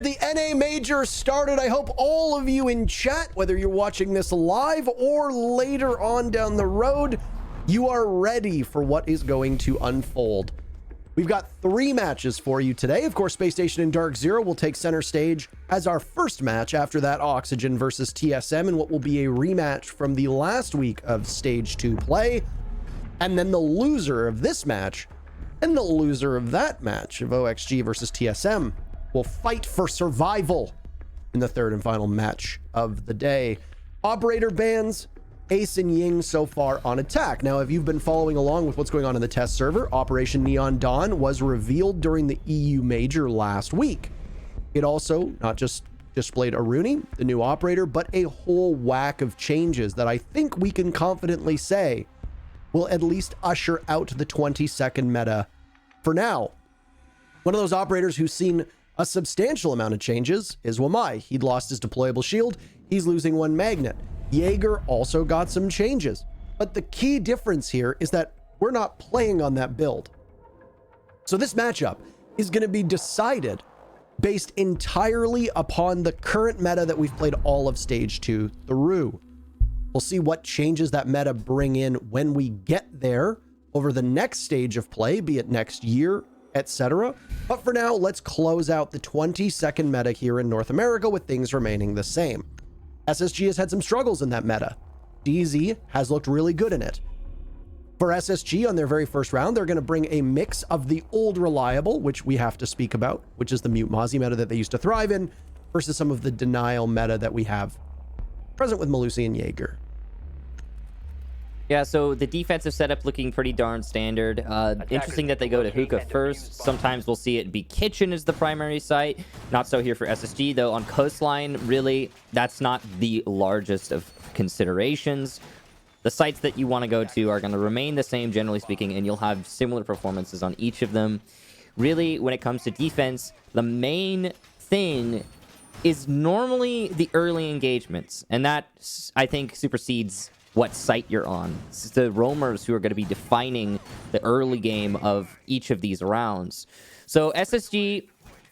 The NA Major started. I hope all of you in chat, whether you're watching this live or later on down the road, you are ready for what is going to unfold. We've got 3 matches for you today. Of course, Spacestation and DarkZero will take center stage as our first match. After that, Oxygen versus TSM in what will be a rematch from the last week of Stage 2 play. And then the loser of this match and the loser of that match of OXG versus TSM will fight for survival in the third and final match of the day. Operator bans, Ace and Ying so far on attack. Now, if you've been following along with what's going on in the test server, Operation Neon Dawn was revealed during the EU Major last week. It also not just displayed Aruni, the new operator, but a whole whack of changes that I think we can confidently say will at least usher out the 20-second meta for now. One of those operators who's seen a substantial amount of changes is Wamai. He'd lost his deployable shield. He's losing 1 magnet. Jaeger also got some changes. But the key difference here is that we're not playing on that build. So this matchup is going to be decided based entirely upon the current meta that we've played all of Stage 2 through. We'll see what changes that meta bring in when we get there over the next stage of play, be it next year, etc. But for now, let's close out the 20-second meta here in North America with things remaining the same. SSG has had some struggles in that meta. DZ has looked really good in it. For SSG on their very first round, they're going to bring a mix of the old reliable, which we have to speak about, which is the Mute Mozzie meta that they used to thrive in, versus some of the denial meta that we have present with Melusi and Jaeger. Yeah, so the defensive setup looking pretty darn standard. Interesting that they go to Hookah first. Sometimes we'll see it be Kitchen as the primary site. Not so here for SSG, though. On Coastline, really, that's not the largest of considerations. The sites that you want to go to are going to remain the same, generally speaking, and you'll have similar performances on each of them. Really, when it comes to defense, the main thing is normally the early engagements, and that, I think, supersedes what site you're on. It's the roamers who are going to be defining the early game of each of these rounds. So SSG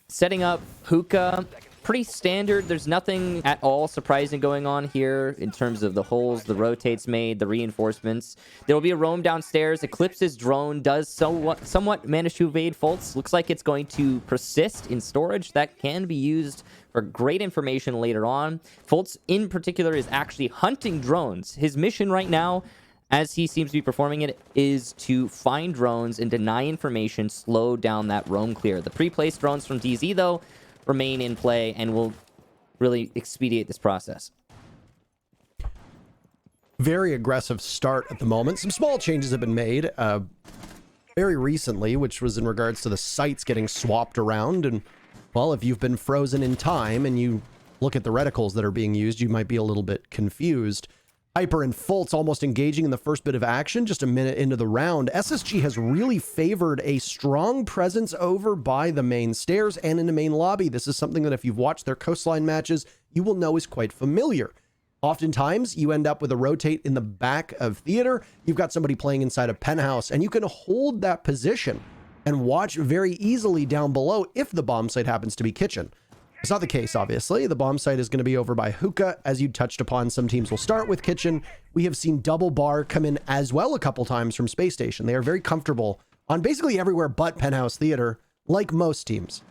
setting up Hookah, pretty standard. There's nothing at all surprising going on here in terms of the holes, the rotates made, the reinforcements. There will be a roam downstairs. Eclipse's drone does somewhat manage to evade faults. Looks like it's going to persist in storage. That can be used for great information later on. Fultz in particular is actually hunting drones. His mission right now, as he seems to be performing it, is to find drones and deny information, slow down that roam clear. The pre-placed drones from DZ, though, remain in play and will really expedite this process. Very aggressive start at the moment. Some small changes have been made very recently, which was in regards to the sites getting swapped around. And well, if you've been frozen in time and you look at the reticles that are being used, you might be a little bit confused. Hyper and Fultz almost engaging in the first bit of action just a minute into the round. SSG has really favored a strong presence over by the main stairs and in the main lobby. This is something that if you've watched their Coastline matches, you will know is quite familiar. Oftentimes, you end up with a rotate in the back of theater. You've got somebody playing inside a penthouse, and you can hold that position and watch very easily down below if the bomb site happens to be Kitchen. It's not the case, obviously. The bomb site is going to be over by Hookah. As you touched upon, some teams will start with Kitchen. We have seen Double Bar come in as well a couple times from Space Station. They are very comfortable on basically everywhere but Penthouse Theater, like most teams.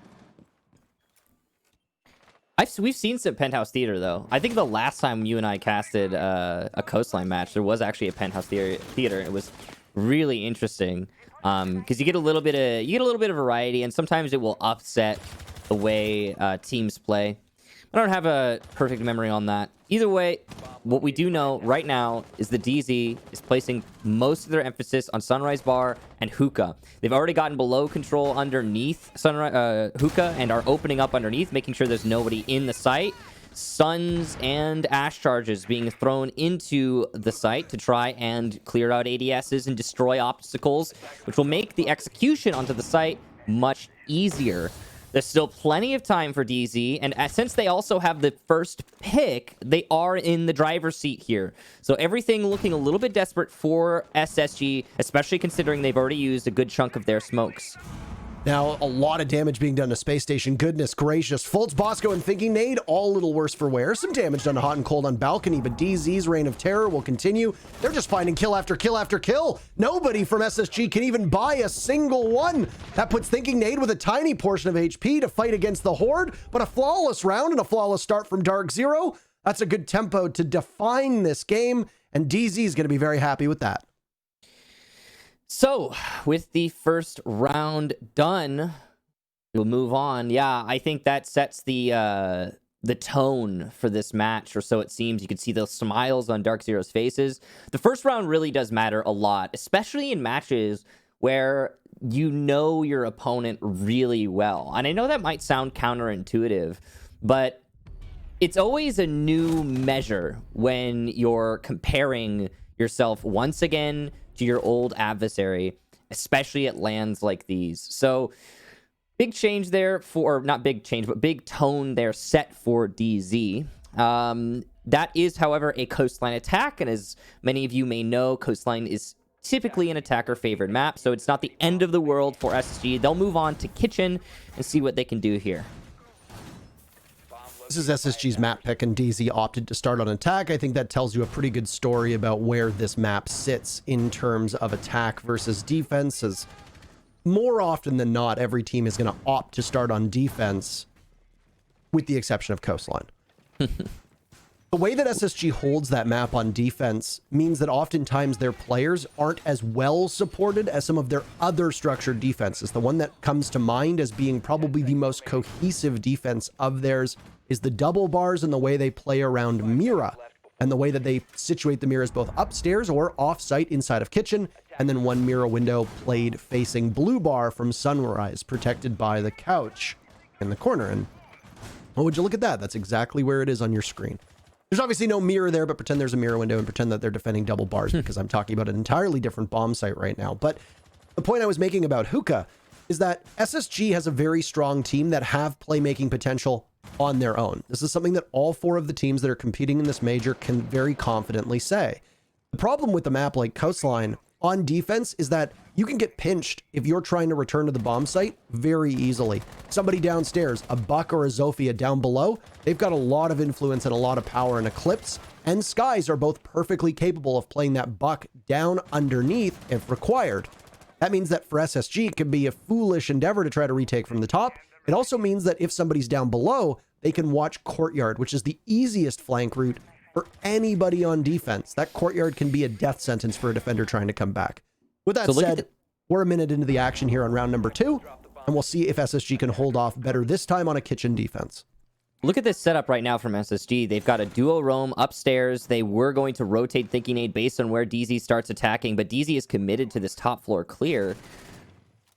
We've seen some Penthouse Theater, though. I think the last time you and I casted a Coastline match, there was actually a Penthouse Theater. It was really interesting because you get a little bit of variety, and sometimes it will upset the way teams play. I don't have a perfect memory on that. Either way, what we do know right now is the DZ is placing most of their emphasis on Sunrise Bar and Hookah. They've already gotten below control underneath Hookah and are opening up underneath, making sure there's nobody in the site. Suns and Ash charges being thrown into the site to try and clear out ADSs and destroy obstacles, which will make the execution onto the site much easier. There's still plenty of time for DZ, and since they also have the first pick, they are in the driver's seat here. So everything looking a little bit desperate for SSG, especially considering they've already used a good chunk of their smokes. Now, a lot of damage being done to Spacestation. Goodness gracious. Fultz, Bosco, and Thinking Nade, all a little worse for wear. Some damage done to Hot and Cold on Balcony, but DZ's reign of terror will continue. They're just finding kill after kill after kill. Nobody from SSG can even buy a single one. That puts Thinking Nade with a tiny portion of HP to fight against the Horde, but a flawless round and a flawless start from DarkZero. That's a good tempo to define this game, and DZ is going to be very happy with that. So, with the first round done, we'll move on. Yeah, I think that sets the tone for this match, or so it seems. You can see those smiles on DarkZero's faces. The first round really does matter a lot, especially in matches where you know your opponent really well. And I know that might sound counterintuitive, but it's always a new measure when you're comparing yourself once again to your old adversary, especially at lands like these. So big change there for, not big change, but big tone there set for DZ. That is, however, a coastline attack. And as many of you may know, coastline is typically an attacker favored map. So it's not the end of the world for SSG. They'll move on to Kitchen and see what they can do here. This is SSG's map pick, and DZ opted to start on attack. I think that tells you a pretty good story about where this map sits in terms of attack versus defense, as more often than not, every team is going to opt to start on defense, with the exception of Coastline. The way that SSG holds that map on defense means that oftentimes their players aren't as well supported as some of their other structured defenses. The one that comes to mind as being probably the most cohesive defense of theirs is the double bars and the way they play around Mira, and the way that they situate the Miras both upstairs or off-site inside of Kitchen, and then one Mira window played facing blue bar from Sunrise, protected by the couch in the corner. And oh, would you look at that? That's exactly where it is on your screen. There's obviously no mirror there, but pretend there's a mirror window and pretend that they're defending double bars, because I'm talking about an entirely different bomb site right now. But the point I was making about Hookah is that SSG has a very strong team that have playmaking potential on their own. This is something that all four of the teams that are competing in this major can very confidently say. The problem with a map like Coastline on defense is that you can get pinched if you're trying to return to the bomb site very easily. Somebody downstairs, a Buck or a Zofia down below, they've got a lot of influence and a lot of power, and Eclipse and Skies are both perfectly capable of playing that Buck down underneath if required. That means that for SSG, it can be a foolish endeavor to try to retake from the top. It also means that if somebody's down below, they can watch Courtyard, which is the easiest flank route for anybody on defense. That Courtyard can be a death sentence for a defender trying to come back. With that said, we're a minute into the action here on round number 2, and we'll see if SSG can hold off better this time on a Kitchen defense. Look at this setup right now from SSG. They've got a duo roam upstairs. They were going to rotate Thinking Aid based on where DZ starts attacking, but DZ is committed to this top floor clear.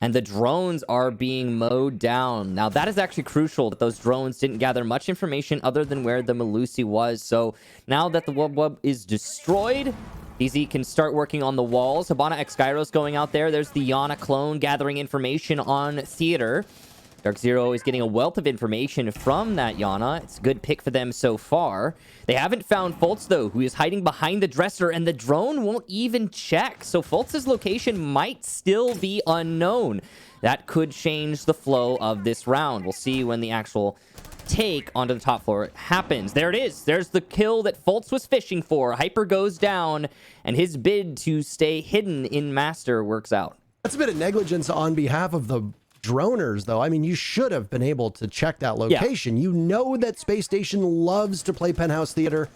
And the drones are being mowed down. Now, that is actually crucial that those drones didn't gather much information other than where the Melusi was. So now that the Wub is destroyed, DZ can start working on the walls. Habana X Gyros going out there. There's the Yana clone gathering information on Theater. DarkZero is getting a wealth of information from that Yana. It's a good pick for them so far. They haven't found Fultz, though, who is hiding behind the dresser, and the drone won't even check. So Fultz's location might still be unknown. That could change the flow of this round. We'll see when the actual take onto the top floor happens. There it is. There's the kill that Fultz was fishing for. Hyper goes down, and his bid to stay hidden in Master works out. That's a bit of negligence on behalf of the droners, though. I mean, you should have been able to check that location. Yeah. You know that Spacestation loves to play Penthouse Theater,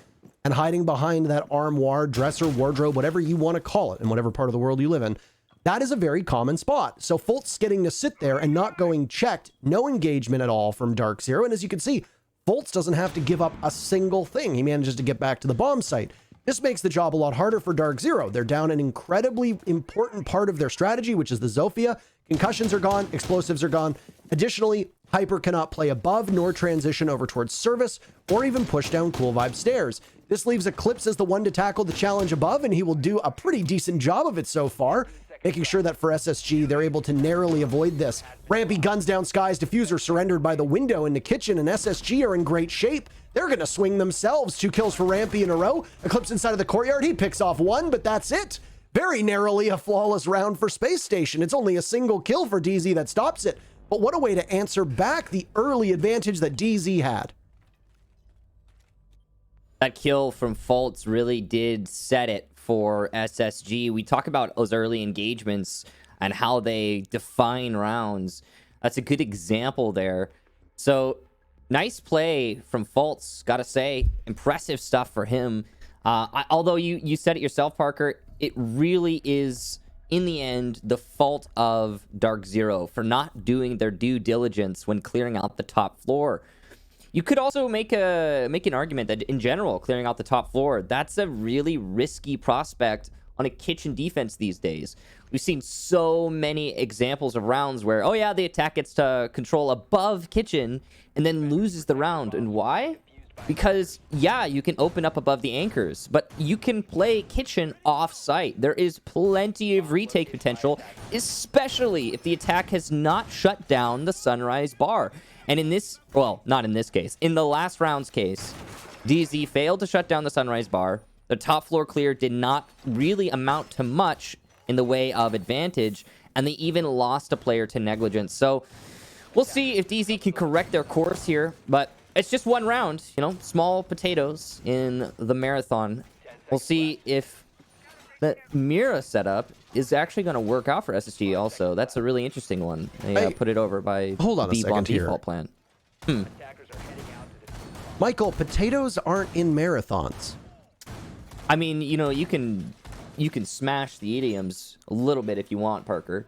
and hiding behind that armoire, dresser, wardrobe, whatever you want to call it, in whatever part of the world you live in, that is a very common spot. So Fultz getting to sit there and not going checked, no engagement at all from DarkZero. And as you can see, Fultz doesn't have to give up a single thing. He manages to get back to the bomb site. This makes the job a lot harder for DarkZero. They're down an incredibly important part of their strategy, which is the Zofia. Concussions are gone, explosives are gone. Additionally, Hyper cannot play above nor transition over towards service or even push down Cool Vibe stairs. This leaves Eclipse as the one to tackle the challenge above, and he will do a pretty decent job of it so far, making sure that for SSG, they're able to narrowly avoid this. Rampy guns down Skies, diffuser surrendered by the window in the kitchen, and SSG are in great shape. They're going to swing themselves. 2 kills for Rampy in a row. Eclipse inside of the courtyard. He picks off 1, but that's it. Very narrowly a flawless round for Spacestation. It's only a single kill for DZ that stops it. But what a way to answer back the early advantage that DZ had. That kill from Fultz really did set it for SSG. We talk about those early engagements and how they define rounds. That's a good example there. So nice play from Fultz, gotta say. Impressive stuff for him. Although you said it yourself, Parker, it really is, in the end, the fault of DarkZero for not doing their due diligence when clearing out the top floor. You could also make an argument that, in general, clearing out the top floor, that's a really risky prospect on a kitchen defense these days. We've seen so many examples of rounds where, oh yeah, the attack gets to control above kitchen and then loses the round. And why? Because, yeah, you can open up above the anchors, but you can play kitchen off-site. There is plenty of retake potential, especially if the attack has not shut down the sunrise bar. And in this, well, not in this case, in the last round's case, DZ failed to shut down the sunrise bar. The top floor clear did not really amount to much in the way of advantage, and they even lost a player to negligence. So we'll see if DZ can correct their course here, but it's just one round, you know, small potatoes in the marathon. We'll see if the Mira setup is actually going to work out for SSG also. That's a really interesting one. They put it over by hold on a second here. Default plan. Michael, potatoes aren't in marathons. I mean, you know, you can smash the idioms a little bit if you want, Parker.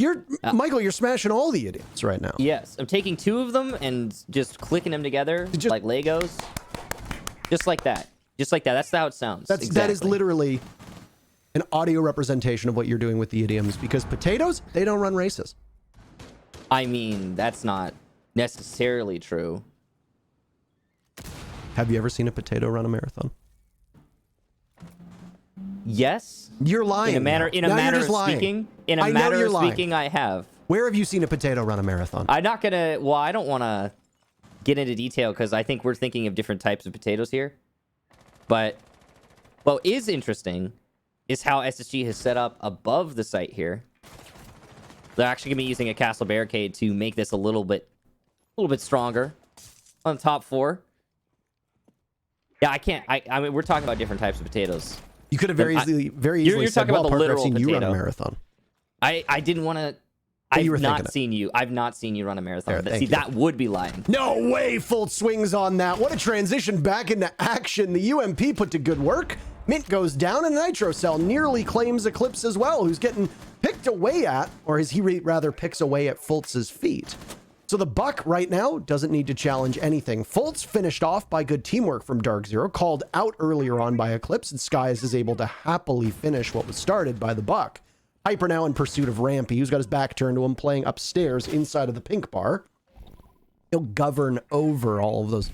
Michael, you're smashing all the idioms right now. Yes, I'm taking two of them and just clicking them together like Legos. Just like that. Just like that. That's how it sounds. That is literally an audio representation of what you're doing with the idioms, because potatoes, they don't run races. I mean, that's not necessarily true. Have you ever seen a potato run a marathon? Yes. You're lying. In a manner of speaking, I have. Where have you seen a potato run a marathon? I'm not gonna. Well, I don't want to get into detail because I think we're thinking of different types of potatoes here. But what is interesting is how SSG has set up above the site here. They're actually gonna be using a castle barricade to make this a little bit stronger on the top floor. Yeah, I can't. I mean, we're talking about different types of potatoes. You could have very easily you're said, talking about the Parker, literal I've seen potato. you run a marathon. I didn't want to. I've not seen you run a marathon. There, See, that would be lying. No way, full swings on that. What a transition back into action. The UMP put to good work. Mint goes down, and Nitro Cell nearly claims Eclipse as well, who's getting picked away at, or as he rather picks away at Fultz's feet. So the Buck right now doesn't need to challenge anything. Fultz finished off by good teamwork from DarkZero, called out earlier on by Eclipse, and Skies is able to happily finish what was started by the Buck. Hyper now in pursuit of Rampy, who's got his back turned to him, playing upstairs inside of the pink bar. He'll govern over all of those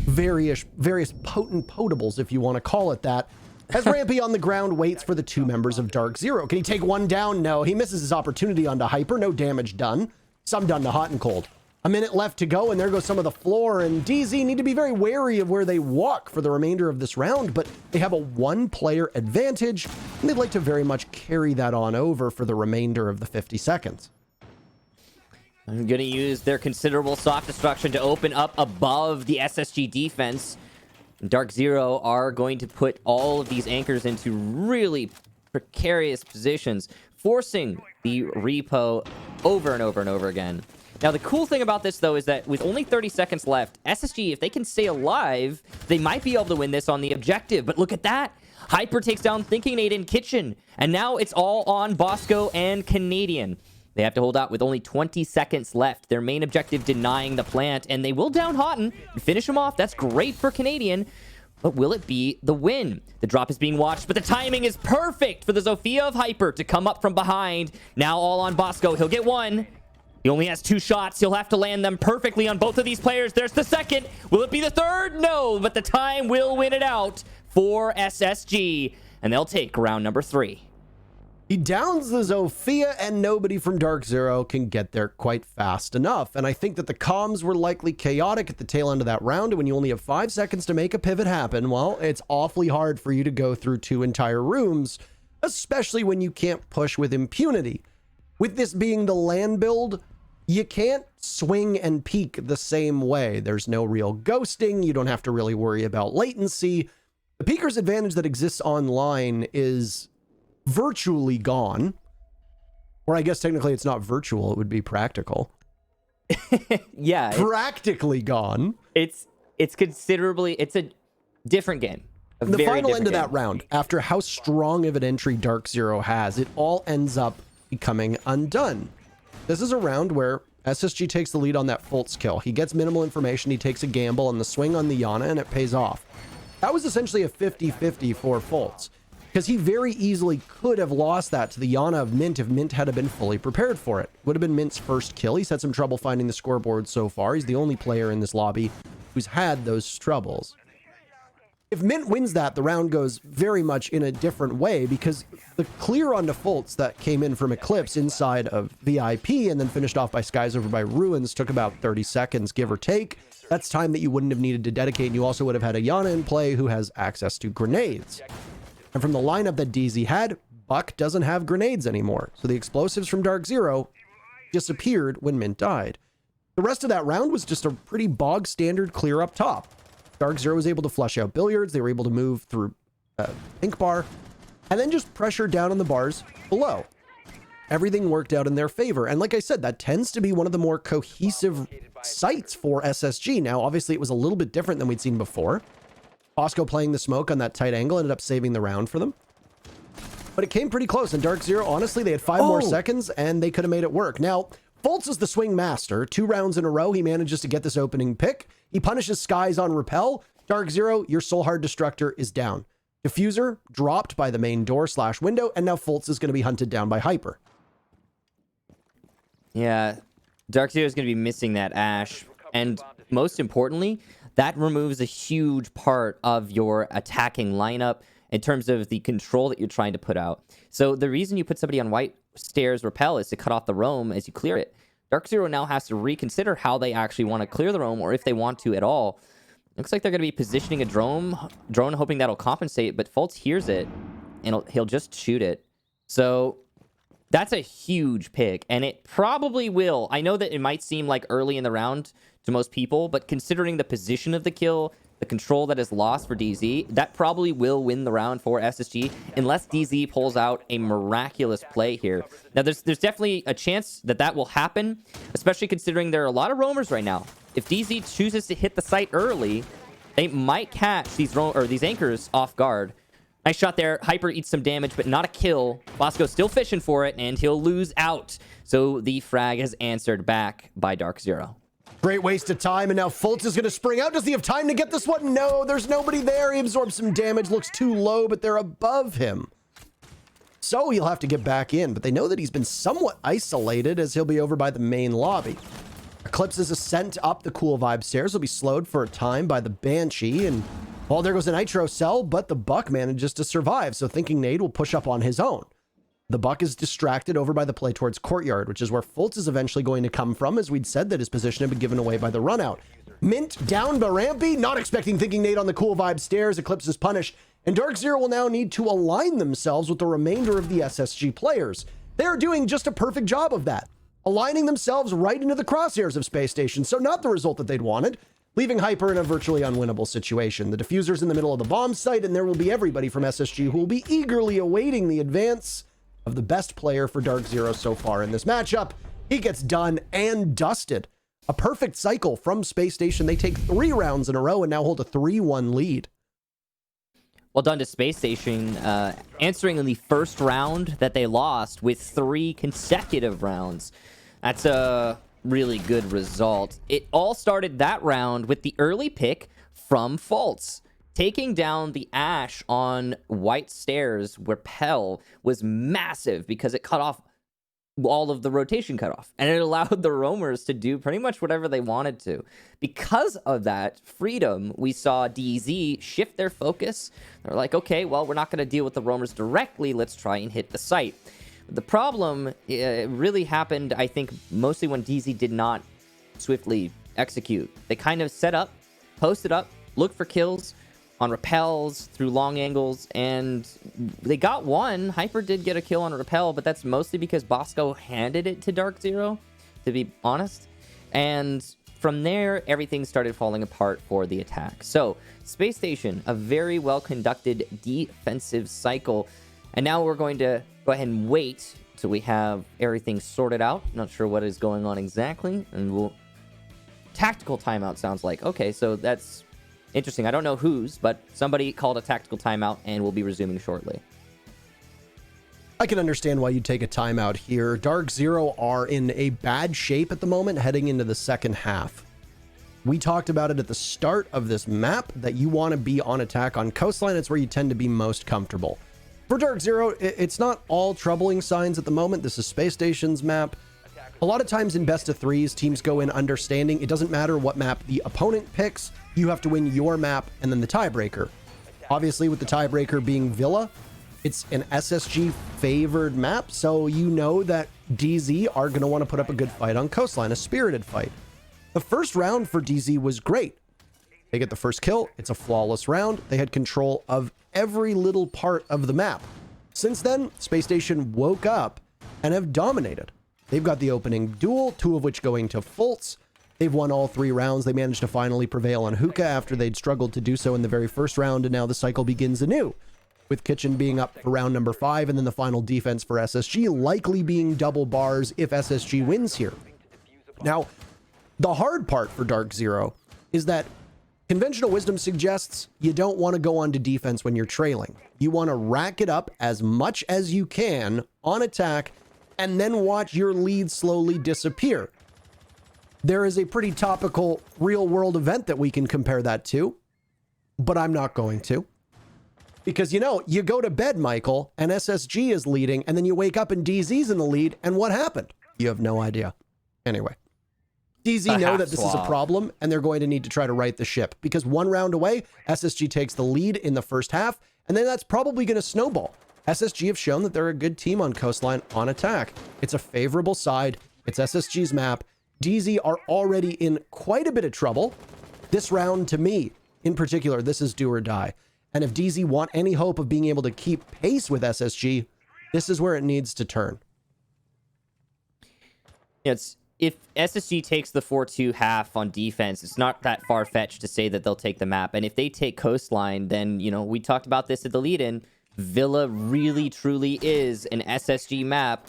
various potent potables, if you want to call it that. As Rampy on the ground waits for the two members of DarkZero. Can he take one down? No. He misses his opportunity onto Hyper. No damage done. Some done to Hot and Cold. A minute left to go, and there goes some of the floor, and DZ need to be very wary of where they walk for the remainder of this round, but they have a one-player advantage, and they'd like to very much carry that on over for the remainder of the 50 seconds. I'm going to use their considerable soft destruction to open up above the SSG defense. DarkZero are going to put all of these anchors into really precarious positions, forcing the repo over and over and over again. Now, the cool thing about this, though, is that with only 30 seconds left, SSG, if they can stay alive, they might be able to win this on the objective. But look at that. Hyper takes down Thinking Nate in Kitchen. And now it's all on Bosco and Canadian. They have to hold out with only 20 seconds left. Their main objective denying the plant. And they will down Houghton and finish him off. That's great for Canadian. But will it be the win? The drop is being watched, but the timing is perfect for the Zofia of Hyper to come up from behind. Now all on Bosco. He'll get one. He only has two shots. He'll have to land them perfectly on both of these players. There's the second. Will it be the third? No, but the time will win it out for SSG, and they'll take round number 3. He downs the Zofia, and nobody from DarkZero can get there quite fast enough. And I think that the comms were likely chaotic at the tail end of that round. And when you only have 5 seconds to make a pivot happen, well, it's awfully hard for you to go through 2 entire rooms especially when you can't push with impunity. With this being the land build, you can't swing and peek the same way. There's no real ghosting. You don't have to really worry about latency. The peeker's advantage that exists online is virtually gone. Or I guess technically it's not virtual, it would be practical. Yeah. Practically gone. It's considerably, it's a different game. The final end of that round, after how strong of an entry DarkZero has, it all ends up becoming undone. This is a round where SSG takes the lead on that Fultz kill. He gets minimal information, he takes a gamble on the swing on the Yana, and it pays off. That was essentially a 50-50 for Fultz, because he very easily could have lost that to the Yana of Mint if Mint had been fully prepared for it. Would have been Mint's first kill. He's had some trouble finding the scoreboard so far. He's the only player in this lobby who's had those troubles. If Mint wins that, the round goes very much in a different way, because the clear on defaults that came in from Eclipse inside of VIP and then finished off by Skies over by Ruins took about 30 seconds, give or take. That's time that you wouldn't have needed to dedicate, and you also would have had a Yana in play who has access to grenades. And from the lineup that DZ had, Buck doesn't have grenades anymore, so the explosives from DarkZero disappeared when Mint died. The rest of that round was just a pretty bog standard clear up top. DarkZero was able to flush out billiards. They were able to move through pink bar and then just pressure down on the bars below. Everything worked out in their favor. And like I said, that tends to be one of the more cohesive sites for SSG. Now, obviously, it was a little bit different than we'd seen before. Bosco playing the smoke on that tight angle ended up saving the round for them. But it came pretty close. And DarkZero, honestly, they had 5 more seconds and they could have made it work. Now, Fultz is the swing master. 2 rounds in a row, he manages to get this opening pick. He punishes Skies on Repel. DarkZero, your Soul Hard Destructor is down. Diffuser dropped by the main door / window, and now Fultz is going to be hunted down by Hyper. Yeah, DarkZero is going to be missing that Ash. And most importantly, that removes a huge part of your attacking lineup in terms of the control that you're trying to put out. So the reason you put somebody on White Stairs Repel is to cut off the roam as you clear it. DarkZero now has to reconsider how they actually want to clear the roam, or if they want to at all. Looks like they're going to be positioning a drone hoping that'll compensate, but Fultz hears it, and he'll just shoot it. So that's a huge pick, and it probably will. I know that it might seem like early in the round to most people, but considering the position of the kill, the control that is lost for DZ, that probably will win the round for SSG, unless DZ pulls out a miraculous play here. Now, there's definitely a chance that that will happen, especially considering there are a lot of roamers right now. If DZ chooses to hit the site early, they might catch these anchors off guard. Nice shot there. Hyper eats some damage, but not a kill. Bosco's still fishing for it, and he'll lose out. So the frag is answered back by DarkZero. Great waste of time, and now Fultz is going to spring out. Does he have time to get this one? No, there's nobody there. He absorbs some damage, looks too low, but they're above him. So he'll have to get back in, but they know that he's been somewhat isolated as he'll be over by the main lobby. Eclipse's ascent up the Cool Vibe stairs will be slowed for a time by the Banshee, and well, there goes a Nitro cell, but the Buck manages to survive, so Thinking Nade will push up on his own. The Buck is distracted over by the play towards Courtyard, which is where Fultz is eventually going to come from, as we'd said that his position had been given away by the runout. Mint down by Rampy, not expecting Thinking Nade on the Cool Vibe stairs. Eclipse is punished, and DarkZero will now need to align themselves with the remainder of the SSG players. They are doing just a perfect job of that, aligning themselves right into the crosshairs of Spacestation, so not the result that they'd wanted, leaving Hyper in a virtually unwinnable situation. The diffuser's in the middle of the bomb site, and there will be everybody from SSG who will be eagerly awaiting the advance of the best player for DarkZero so far in this matchup. He gets done and dusted. A perfect cycle from Spacestation. They take 3 rounds in a row and now hold a 3-1 lead. Well done to Spacestation, answering in the first round that they lost with 3 consecutive rounds. That's a really good result. It all started that round with the early pick from Fultz. Taking down the Ash on White Stairs, where Pell was massive because it cut off all of the rotation cutoff, and it allowed the roamers to do pretty much whatever they wanted to. Because of that freedom, we saw DZ shift their focus. They're like, okay, well, we're not going to deal with the roamers directly. Let's try and hit the site. The problem really happened, I think, mostly when DZ did not swiftly execute. They kind of set up, posted up, looked for kills, on repels through long angles, and they got one. Hyper did get a kill on a repel, but that's mostly because Bosco handed it to DarkZero, to be honest. And from there, everything started falling apart for the attack. So, Spacestation, a very well-conducted defensive cycle. And now we're going to go ahead and wait till we have everything sorted out. Not sure what is going on exactly. And we'll... Tactical timeout sounds like. Okay, so that's interesting. I don't know whose, but somebody called a tactical timeout and we'll be resuming shortly. I can understand why you'd take a timeout here. DarkZero are in a bad shape at the moment heading into the second half. We talked about it at the start of this map that you want to be on attack on coastline. It's where you tend to be most comfortable. For DarkZero, it's not all troubling signs at the moment. This is Space Station's map. A lot of times in best of threes, teams go in understanding it doesn't matter what map the opponent picks, you have to win your map and then the tiebreaker. Obviously, with the tiebreaker being Villa, it's an SSG favored map, so you know that DZ are going to want to put up a good fight on coastline, a spirited fight. The first round for DZ was great. They get the first kill. It's a flawless round. They had control of every little part of the map. Since then, Space Station woke up and have dominated. They've got the opening duel, 2 of which going to Fultz. They've won all 3 rounds. They managed to finally prevail on Hookah after they'd struggled to do so in the very first round, and now the cycle begins anew, with Kitchen being up for round number 5, and then the final defense for SSG likely being double bars if SSG wins here. Now, the hard part for DarkZero is that conventional wisdom suggests you don't want to go on to defense when you're trailing. You want to rack it up as much as you can on attack and then watch your lead slowly disappear. There is a pretty topical real-world event that we can compare that to, but I'm not going to. Because, you know, you go to bed, Michael, and SSG is leading, and then you wake up and DZ's in the lead, and what happened? You have no idea. Anyway, DZ know that this is a problem, and they're going to need to try to right the ship, because 1 round away, SSG takes the lead in the first half, and then that's probably going to snowball. SSG have shown that they're a good team on coastline on attack. It's a favorable side. It's SSG's map. DZ are already in quite a bit of trouble. This round, to me, in particular, this is do or die. And if DZ want any hope of being able to keep pace with SSG, this is where it needs to turn. It's if SSG takes the 4-2 half on defense, it's not that far-fetched to say that they'll take the map. And if they take coastline, then, you know, we talked about this at the lead-in, Villa really, truly is an SSG map.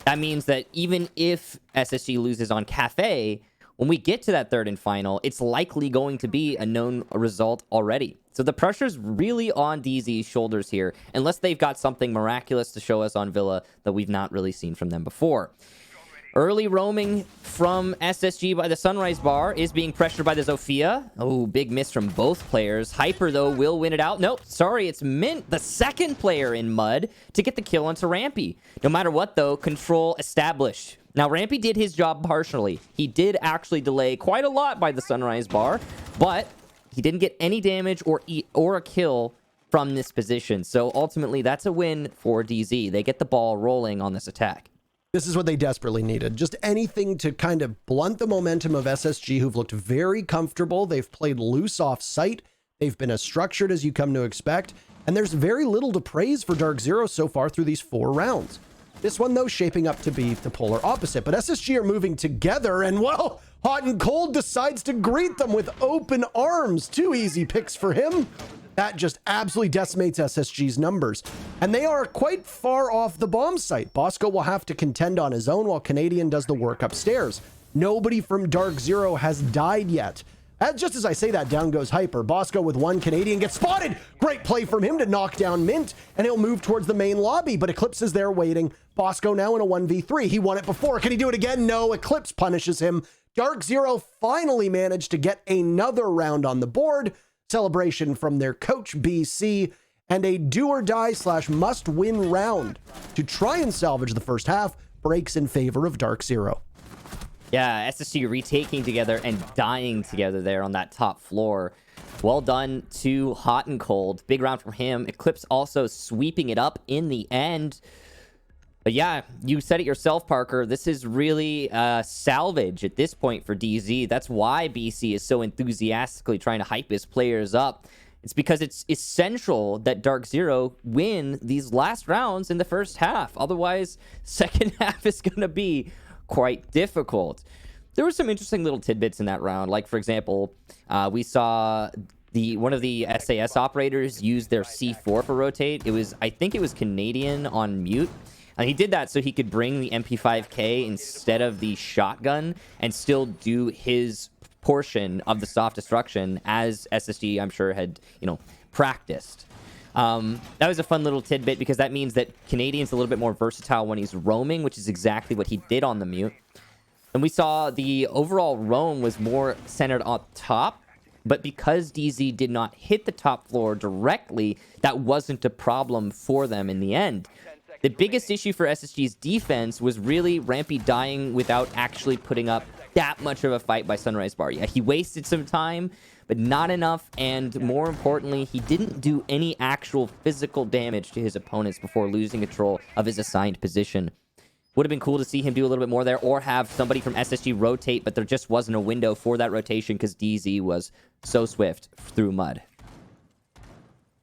That means that even if SSG loses on Cafe, when we get to that third and final, it's likely going to be a known result already. So the pressure's really on DZ's shoulders here, unless they've got something miraculous to show us on Villa that we've not really seen from them before. Early roaming from SSG by the Sunrise Bar is being pressured by the Zofia. Oh, big miss from both players. Hyper, though, will win it out. Nope, sorry, it's Mint, the second player in Mud, to get the kill onto Rampy. No matter what, though, control established. Now, Rampy did his job partially. He did actually delay quite a lot by the Sunrise Bar, but he didn't get any damage or a kill from this position. So ultimately, that's a win for DZ. They get the ball rolling on this attack. This is what they desperately needed. Just anything to kind of blunt the momentum of SSG, who've looked very comfortable. They've played loose off site. They've been as structured as you come to expect. And there's very little to praise for DarkZero so far through these 4 rounds. This one, though, shaping up to be the polar opposite. But SSG are moving together, and, well, Hot and Cold decides to greet them with open arms. 2 easy picks for him. That just absolutely decimates SSG's numbers. And they are quite far off the bomb site. Bosco will have to contend on his own while Canadian does the work upstairs. Nobody from DarkZero has died yet. Just as I say that, down goes Hyper. Bosco with 1, Canadian gets spotted. Great play from him to knock down Mint, and he'll move towards the main lobby, but Eclipse is there waiting. Bosco now in a 1v3. He won it before. Can he do it again? No, Eclipse punishes him. DarkZero finally managed to get another round on the board. Celebration from their coach, BC, and a do-or-die / must-win round to try and salvage the first half breaks in favor of DarkZero. Yeah, SSG retaking together and dying together there on that top floor. Well done to Hot and Cold. Big round from him. Eclipse also sweeping it up in the end. But yeah, you said it yourself, Parker. This is really salvage at this point for DZ. That's why BC is so enthusiastically trying to hype his players up. It's because it's essential that DarkZero win these last rounds in the first half. Otherwise, second half is going to be quite difficult. There were some interesting little tidbits in that round. Like, for example, we saw one of the SAS operators use their C4 for rotate. I think it was Canadian on mute. And he did that so he could bring the MP5K instead of the shotgun and still do his portion of the soft destruction, as SSG, I'm sure, had, practiced. That was a fun little tidbit because that means that Canadian's a little bit more versatile when he's roaming, which is exactly what he did on the mute. And we saw the overall roam was more centered on top, but because DZ did not hit the top floor directly, that wasn't a problem for them in the end. The biggest issue for SSG's defense was really Rampy dying without actually putting up that much of a fight by Sunrise Bar. Yeah, he wasted some time, but not enough, and more importantly, he didn't do any actual physical damage to his opponents before losing control of his assigned position. Would have been cool to see him do a little bit more there, or have somebody from SSG rotate, but there just wasn't a window for that rotation because DZ was so swift through mud.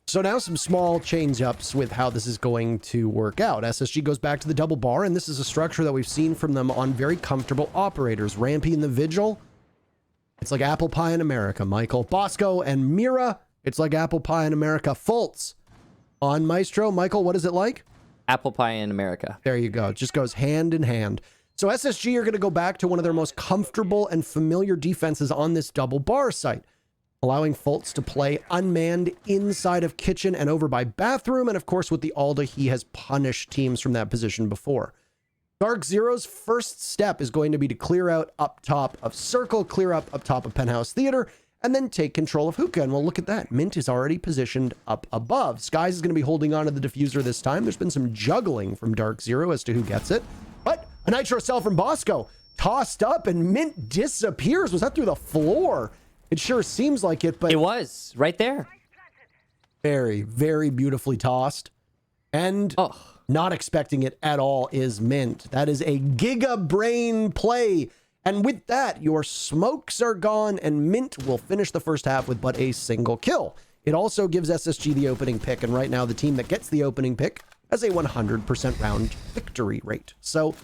So now some small change-ups with how this is going to work out. SSG goes back to the double bar, and this is a structure that we've seen from them on very comfortable operators. Rampy and the Vigil, it's like apple pie in America, Michael. Bosco and Mira, it's like apple pie in America. Fultz on Maestro. Michael, what is it like? Apple pie in America. There you go. It just goes hand in hand. So SSG are going to go back to one of their most comfortable and familiar defenses on this double bar site, allowing Fultz to play unmanned inside of kitchen and over by bathroom. And of course, with the Alda, he has punished teams from that position before. DarkZero's first step is going to be to clear out up top of Circle, clear up top of Penthouse Theater, and then take control of Hookah. And well, look at that. Mint is already positioned up above. Skies is going to be holding on to the diffuser this time. There's been some juggling from DarkZero as to who gets it. But a Nitro Cell from Bosco tossed up and Mint disappears. Was that through the floor? It sure seems like it, but... It was, right there. Very, very beautifully tossed. And not expecting it at all is Mint. That is a Giga Brain play. And with that, your smokes are gone, and Mint will finish the first half with but a single kill. It also gives SSG the opening pick, and right now the team that gets the opening pick has a 100% round victory rate. So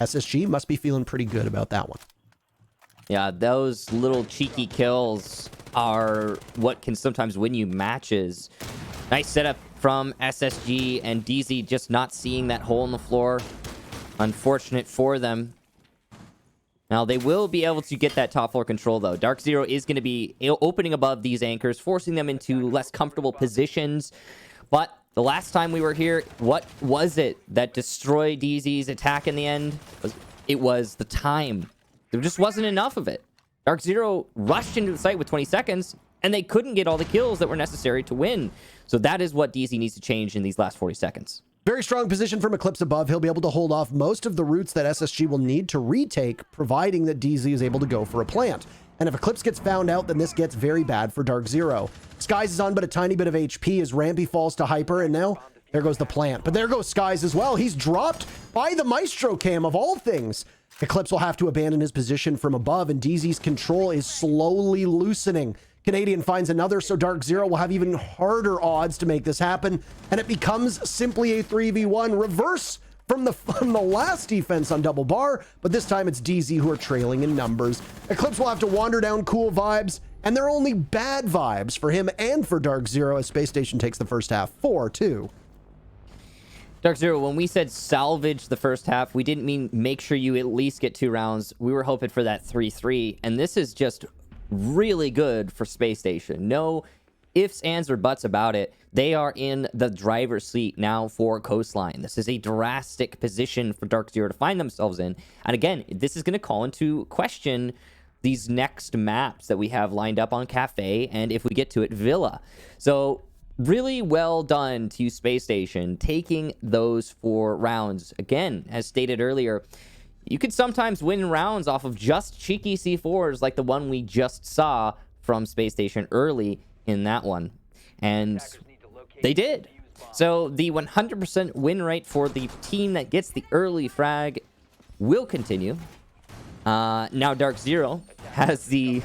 SSG must be feeling pretty good about that one. Yeah, those little cheeky kills are what can sometimes win you matches. Nice setup from SSG, and DZ just not seeing that hole in the floor. Unfortunate for them. Now, they will be able to get that top floor control, though. DarkZero is going to be opening above these anchors, forcing them into less comfortable positions. But the last time we were here, what was it that destroyed DZ's attack in the end? It was the time. There just wasn't enough of it. DarkZero rushed into the site with 20 seconds, and they couldn't get all the kills that were necessary to win. So that is what DZ needs to change in these last 40 seconds. Very strong position from Eclipse above. He'll be able to hold off most of the routes that SSG will need to retake, providing that DZ is able to go for a plant. And if Eclipse gets found out, then this gets very bad for DarkZero. Skies is on but a tiny bit of HP as Rampy falls to Hyper, and now there goes the plant. But there goes Skies as well. He's dropped by the Maestro cam of all things. Eclipse will have to abandon his position from above, and DZ's control is slowly loosening. Canadian finds another, so DarkZero will have even harder odds to make this happen, and it becomes simply a 3v1 reverse from the last defense on double bar, but this time it's DZ who are trailing in numbers. Eclipse will have to wander down cool vibes, and they're only bad vibes for him and for DarkZero as Spacestation takes the first half 4-2. DarkZero, when we said salvage the first half, we didn't mean make sure you at least get 2 rounds. We were hoping for that 3-3, and this is just really good for Spacestation. No ifs, ands, or buts about it. They are in the driver's seat now for Coastline. This is a drastic position for DarkZero to find themselves in. And again, this is going to call into question these next maps that we have lined up on Cafe, and if we get to it, Villa. So really well done to Spacestation taking those 4 rounds. Again, as stated earlier, you could sometimes win rounds off of just cheeky C4s like the one we just saw from Spacestation early in that one. And they did. So the 100% win rate for the team that gets the early frag will continue. Now DarkZero has the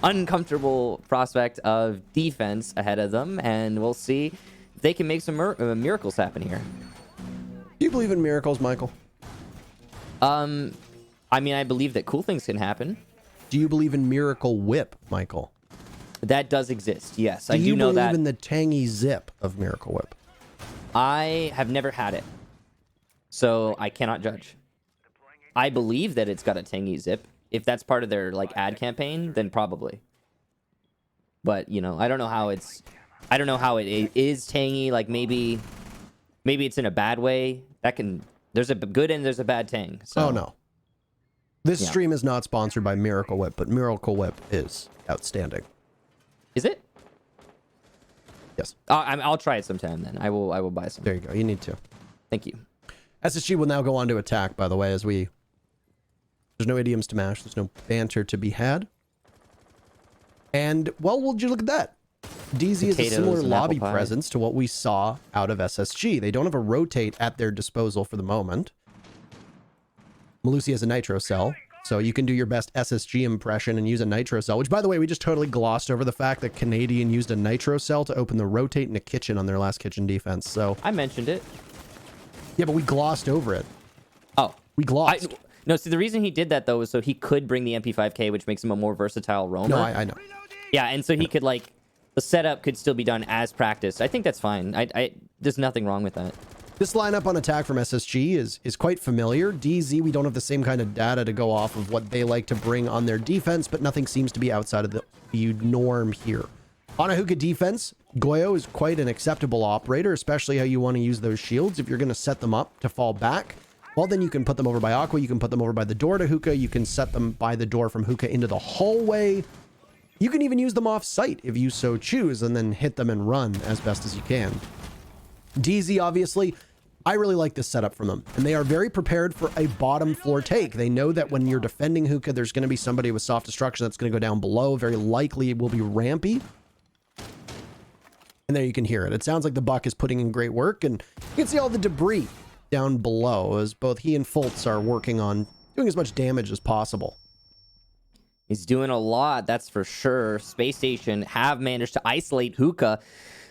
uncomfortable prospect of defense ahead of them, and we'll see if they can make some miracles happen here. Do you believe in miracles, Michael? I mean, I believe that cool things can happen. Do you believe in Miracle Whip, Michael? That does exist, yes. I do know that. you believe in the tangy zip of Miracle Whip? I have never had it, so I cannot judge. I believe that it's got a tangy zip. If that's part of their like ad campaign, then probably. But you know, I don't know how it is tangy. Like maybe it's in a bad way. There's a good and there's a bad tang. So. Oh no. This stream is not sponsored by Miracle Whip, but Miracle Whip is outstanding. Is it? Yes. I'll try it sometime then. I will buy some. There you go. You need to. Thank you. SSG will now go on to attack, by the way, as there's no idioms to mash. There's no banter to be had. And, well, would you look at that? DZ is a similar lobby presence to what we saw out of SSG. They don't have a rotate at their disposal for the moment. Malusi has a nitro cell, so you can do your best SSG impression and use a nitro cell, which, by the way, we just totally glossed over the fact that Canadian used a nitro cell to open the rotate in a kitchen on their last kitchen defense. So I mentioned it. Yeah, but we glossed over it. Oh. We glossed. No, see, the reason he did that, though, was so he could bring the MP5K, which makes him a more versatile roamer. No, I know. Yeah, and so he could, like, the setup could still be done as practice. I think that's fine. There's nothing wrong with that. This lineup on attack from SSG is quite familiar. DZ, we don't have the same kind of data to go off of what they like to bring on their defense, but nothing seems to be outside of the norm here. On a hookah defense, Goyo is quite an acceptable operator, especially how you want to use those shields. If you're going to set them up to fall back, well, then you can put them over by Aqua, you can put them over by the door to hookah, you can set them by the door from hookah into the hallway. You can even use them off site if you so choose, and then hit them and run as best as you can. DZ, obviously, I really like this setup from them, and they are very prepared for a bottom floor take. They know that when you're defending hookah, there's going to be somebody with soft destruction that's going to go down below. Very likely it will be Rampy. And there you can hear it. It sounds like the Buck is putting in great work, and you can see all the debris down below as both he and Fultz are working on doing as much damage as possible. He's doing a lot, that's for sure. Spacestation have managed to isolate hookah,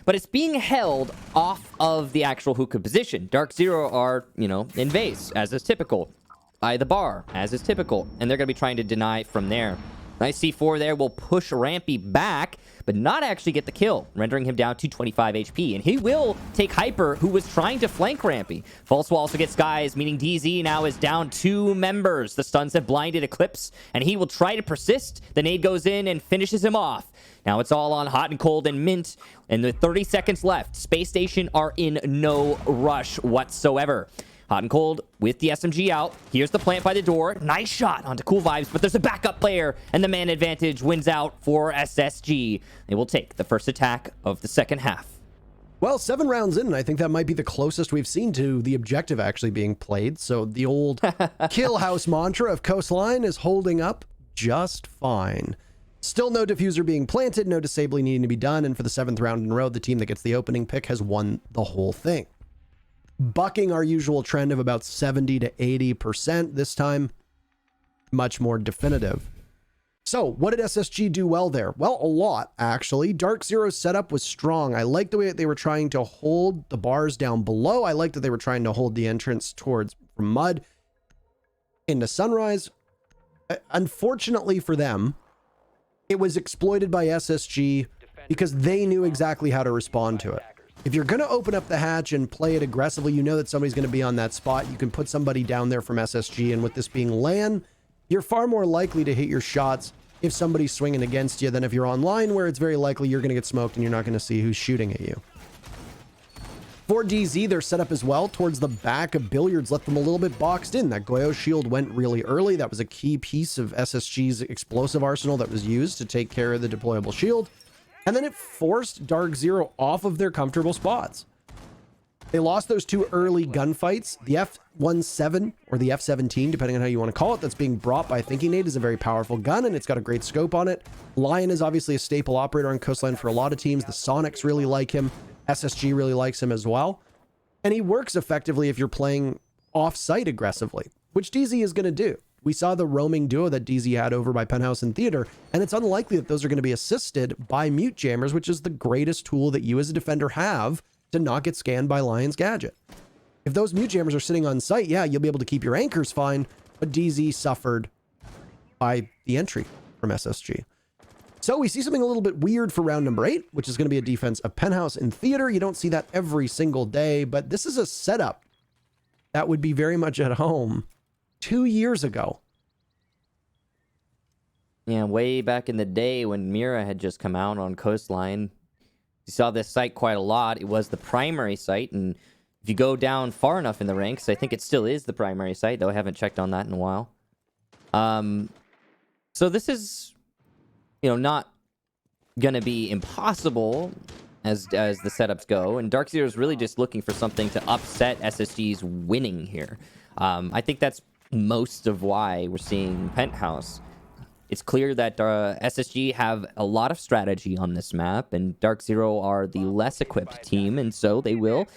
but it's being held off of the actual hookah position. DarkZero are, in base, as is typical. By the bar, as is typical. And they're going to be trying to deny from there. Nice C4 there will push Rampy back, but not actually get the kill, rendering him down to 25 HP. And he will take Hyper, who was trying to flank Rampy. False will also get Skies, meaning DZ now is down 2 members. The stuns have blinded Eclipse, and he will try to persist. The nade goes in and finishes him off. Now it's all on Hot and Cold and Mint, and with 30 seconds left, Space Station are in no rush whatsoever. Hot and Cold with the SMG out. Here's the plant by the door. Nice shot onto Cool Vibes, but there's a backup player, and the man advantage wins out for SSG. They will take the first attack of the second half. Well, 7 rounds in, and I think that might be the closest we've seen to the objective actually being played. So the old kill house mantra of Coastline is holding up just fine. Still no diffuser being planted, no disabling needing to be done, and for the 7th round in a row, the team that gets the opening pick has won the whole thing. Bucking our usual trend of about 70 to 80%, this time much more definitive. So what did SSG do well there? Well, a lot, actually. DarkZero's setup was strong. I like the way that they were trying to hold the bars down below. I like that they were trying to hold the entrance towards from Mud into Sunrise. Unfortunately for them, it was exploited by SSG because they knew exactly how to respond to it. If you're going to open up the hatch and play it aggressively, you know that somebody's going to be on that spot. You can put somebody down there from SSG, and with this being LAN, you're far more likely to hit your shots if somebody's swinging against you than if you're online, where it's very likely you're going to get smoked and you're not going to see who's shooting at you. For DZ, their setup as well towards the back of Billiards left them a little bit boxed in. That Goyo shield went really early. That was a key piece of SSG's explosive arsenal that was used to take care of the deployable shield. And then it forced DarkZero off of their comfortable spots. They lost those 2 early gunfights. The F-17 or the F-17, depending on how you want to call it, that's being brought by Thinking Nade is a very powerful gun, and it's got a great scope on it. Lion is obviously a staple operator on Coastline for a lot of teams. The Sonics really like him. SSG really likes him as well. And he works effectively if you're playing off-site aggressively, which DZ is going to do. We saw the roaming duo that DZ had over by Penthouse and Theater, and it's unlikely that those are going to be assisted by mute jammers, which is the greatest tool that you as a defender have to not get scanned by Lion's Gadget. If those mute jammers are sitting on site, yeah, you'll be able to keep your anchors fine, but DZ suffered by the entry from SSG. So we see something a little bit weird for round number 8, which is going to be a defense of Penthouse and Theater. You don't see that every single day, but this is a setup that would be very much at home 2 years ago. Yeah, way back in the day when Mira had just come out on Coastline, you saw this site quite a lot. It was the primary site, and if you go down far enough in the ranks, I think it still is the primary site, though I haven't checked on that in a while. So this is, not gonna be impossible as the setups go, and DarkZero is really just looking for something to upset SSG's winning here. I think that's most of why we're seeing Penthouse. It's clear that SSG have a lot of strategy on this map, and DarkZero are the less equipped team, and so they will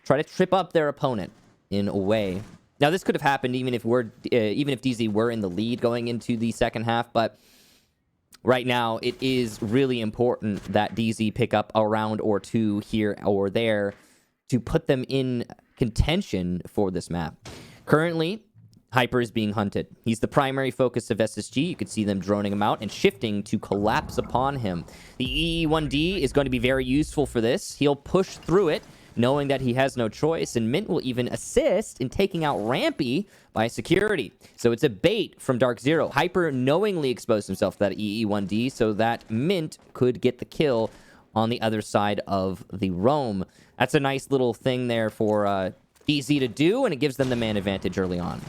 try to trip up their opponent in a way. Now, this could have happened even if DZ were in the lead going into the second half, but right now it is really important that DZ pick up a round or two here or there to put them in contention for this map. Currently, Hyper is being hunted. He's the primary focus of SSG. You could see them droning him out and shifting to collapse upon him. The EE1D is going to be very useful for this. He'll push through it, knowing that he has no choice, and Mint will even assist in taking out Rampy by security. So it's a bait from DarkZero. Hyper knowingly exposed himself to that EE1D so that Mint could get the kill on the other side of the roam. That's a nice little thing there for DZ to do, and it gives them the man advantage early on.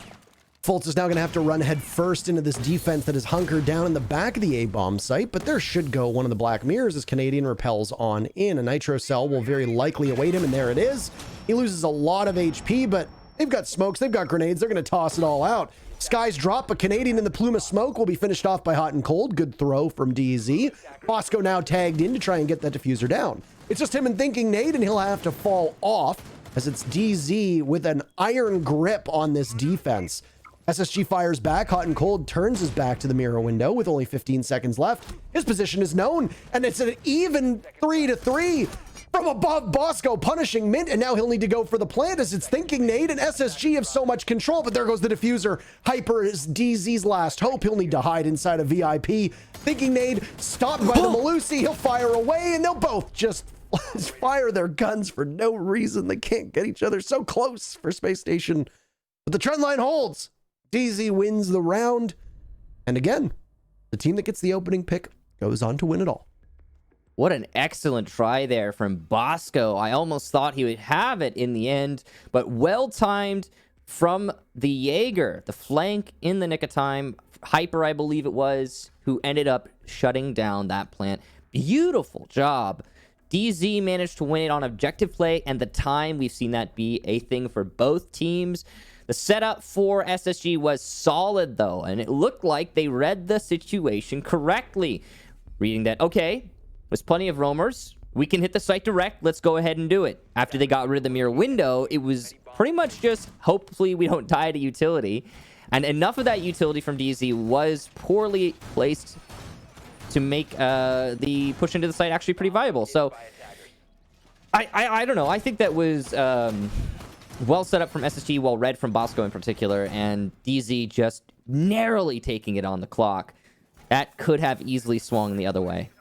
Fultz is now going to have to run head first into this defense that is hunkered down in the back of the A-bomb site, but there should go one of the Black Mirrors as Canadian repels on in. A Nitro Cell will very likely await him, and there it is. He loses a lot of HP, but they've got smokes, they've got grenades, they're going to toss it all out. Skies drop, but Canadian in the plume of smoke will be finished off by Hot and Cold. Good throw from DZ. Bosco now tagged in to try and get that diffuser down. It's just him and Thinking Nade, and he'll have to fall off as it's DZ with an iron grip on this defense. SSG fires back. Hot and Cold turns his back to the mirror window with only 15 seconds left. His position is known, and it's an even 3-3 from above. Bosco punishing Mint, and now he'll need to go for the plant as it's Thinking Nade, and SSG have so much control, but there goes the diffuser. Hyper is DZ's last hope. He'll need to hide inside a VIP. Thinking Nade stopped by the Malusi. He'll fire away, and they'll both just fire their guns for no reason. They can't get each other so close for Spacestation, but the trend line holds. DZ wins the round, and again, the team that gets the opening pick goes on to win it all. What an excellent try there from Bosco. I almost thought he would have it in the end, but well-timed from the Jaeger. The flank in the nick of time. Hyper, I believe it was, who ended up shutting down that plant. Beautiful job. DZ managed to win it on objective play, and the time, we've seen that be a thing for both teams. The setup for SSG was solid, though, and it looked like they read the situation correctly. Reading that, okay, there's plenty of roamers. We can hit the site direct. Let's go ahead and do it. After they got rid of the mirror window, it was pretty much just, hopefully we don't die to utility. And enough of that utility from DZ was poorly placed to make the push into the site actually pretty viable. So, I don't know. I think that was... well set up from SSG, well read from Bosco in particular, and DZ just narrowly taking it on the clock. That could have easily swung the other way.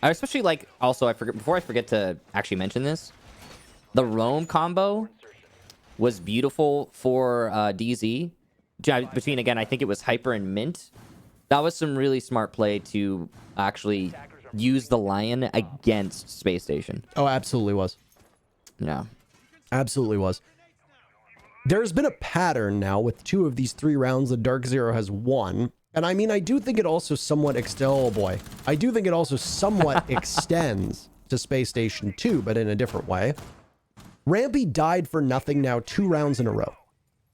I especially like, also, before I forget to actually mention this, the roam combo was beautiful for DZ. Between, again, I think it was Hyper and Mint. That was some really smart play to actually use the Lion against Spacestation. Oh, absolutely was. Yeah. Absolutely was. There's been a pattern now with 2 of these 3 rounds that DarkZero has won. And I mean, I do think it also somewhat I do think it also somewhat extends to Spacestation 2, but in a different way. Rampy died for nothing now 2 rounds in a row.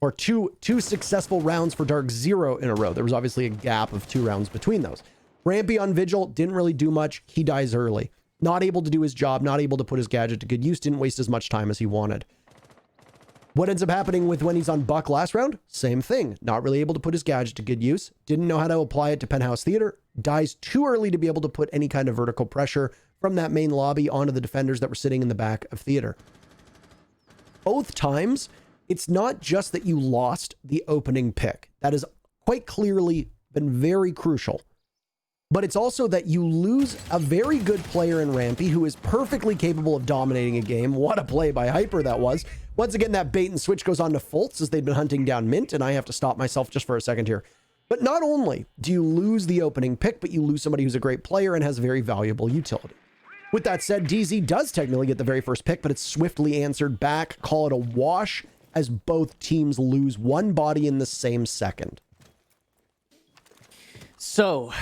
Or two successful rounds for DarkZero in a row. There was obviously a gap of 2 rounds between those. Rampy on Vigil didn't really do much. He dies early. Not able to do his job, not able to put his gadget to good use, didn't waste as much time as he wanted. What ends up happening with when he's on Buck last round? Same thing. Not really able to put his gadget to good use. Didn't know how to apply it to Penthouse Theater. Dies too early to be able to put any kind of vertical pressure from that main lobby onto the defenders that were sitting in the back of Theater. Both times, it's not just that you lost the opening pick. That has quite clearly been very crucial. But it's also that you lose a very good player in Rampy who is perfectly capable of dominating a game. What a play by Hyper that was. Once again, that bait and switch goes on to Fultz as they've been hunting down Mint, and I have to stop myself just for a second here. But not only do you lose the opening pick, but you lose somebody who's a great player and has very valuable utility. With that said, DZ does technically get the very first pick, but it's swiftly answered back. Call it a wash as both teams lose one body in the same second. So,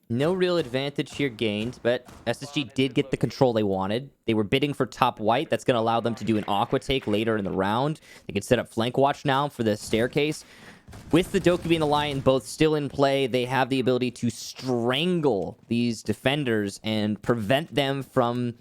no real advantage here gained, but SSG did get the control they wanted. They were bidding for top white. That's going to allow them to do an aqua take later in the round. They can set up flank watch now for the staircase. With the Dokkaebi and the Lion both still in play, they have the ability to strangle these defenders and prevent them from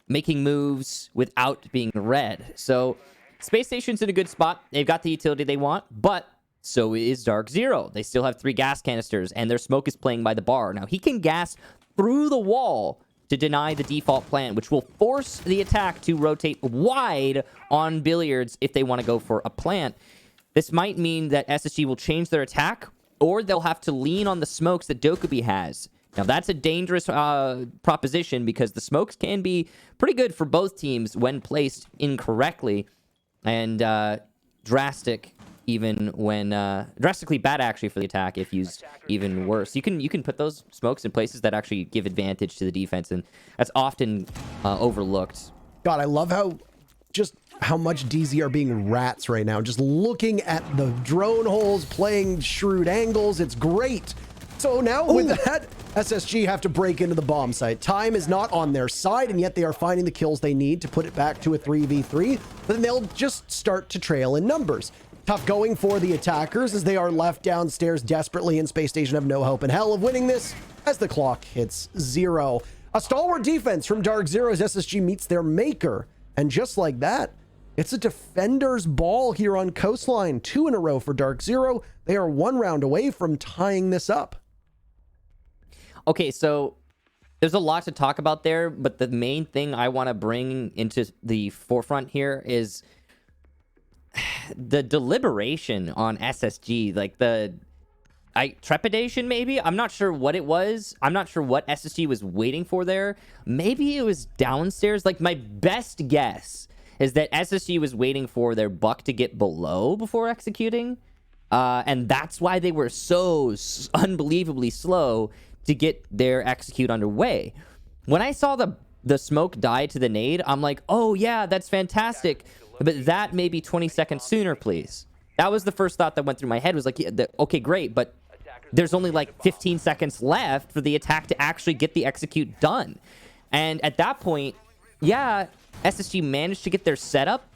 making moves without being read. So, Spacestation's in a good spot. They've got the utility they want, but so is DarkZero. They still have 3 gas canisters, and their smoke is playing by the bar. Now, he can gas through the wall to deny the default plant, which will force the attack to rotate wide on Billiards if they want to go for a plant. This might mean that SSG will change their attack, or they'll have to lean on the smokes that Dokkaebi has. Now, that's a dangerous proposition because the smokes can be pretty good for both teams when placed incorrectly, and drastic even when drastically bad actually for the attack if used even worse. You can put those smokes in places that actually give advantage to the defense, and that's often overlooked. God, I love how much DZ are being rats right now. Just looking at the drone holes, playing shrewd angles. It's great. So now with that, SSG have to break into the bomb site. Time is not on their side, and yet they are finding the kills they need to put it back to a 3v3. Then they'll just start to trail in numbers. Tough going for the attackers as they are left downstairs desperately, and Spacestation have no hope in hell of winning this as the clock hits 0. A stalwart defense from DarkZero as SSG meets their maker. And just like that, it's a defender's ball here on Coastline. 2 in a row for DarkZero. They are 1 round away from tying this up. Okay, so there's a lot to talk about there, but the main thing I want to bring into the forefront here is the deliberation on SSG, like trepidation maybe. I'm not sure what it was. I'm not sure what SSG was waiting for there. Maybe it was downstairs. Like, my best guess is that SSG was waiting for their buck to get below before executing. And that's why they were so unbelievably slow to get their execute underway. When I saw the smoke die to the nade, I'm like, oh yeah, that's fantastic. But that may be 20 seconds sooner, please. That was the first thought that went through my head, was like, yeah, okay, great, but there's only like 15 seconds left for the attack to actually get the execute done. And at that point, yeah, SSG managed to get their setup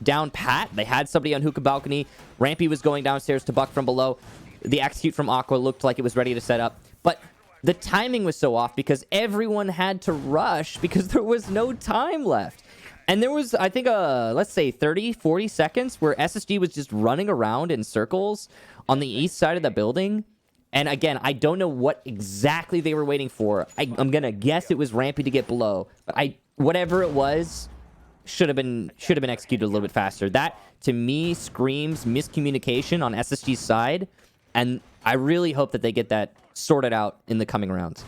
down pat. They had somebody on hookah balcony. Rampy was going downstairs to buck from below. The execute from Aqua looked like it was ready to set up. But the timing was so off because everyone had to rush because there was no time left. And there was, I think, let's say 30, 40 seconds where SSG was just running around in circles on the east side of the building. And again, I don't know what exactly they were waiting for. I'm going to guess it was Rampy to get below. But whatever it was, should have been executed a little bit faster. That, to me, screams miscommunication on SSG's side. And I really hope that they get that sorted out in the coming rounds.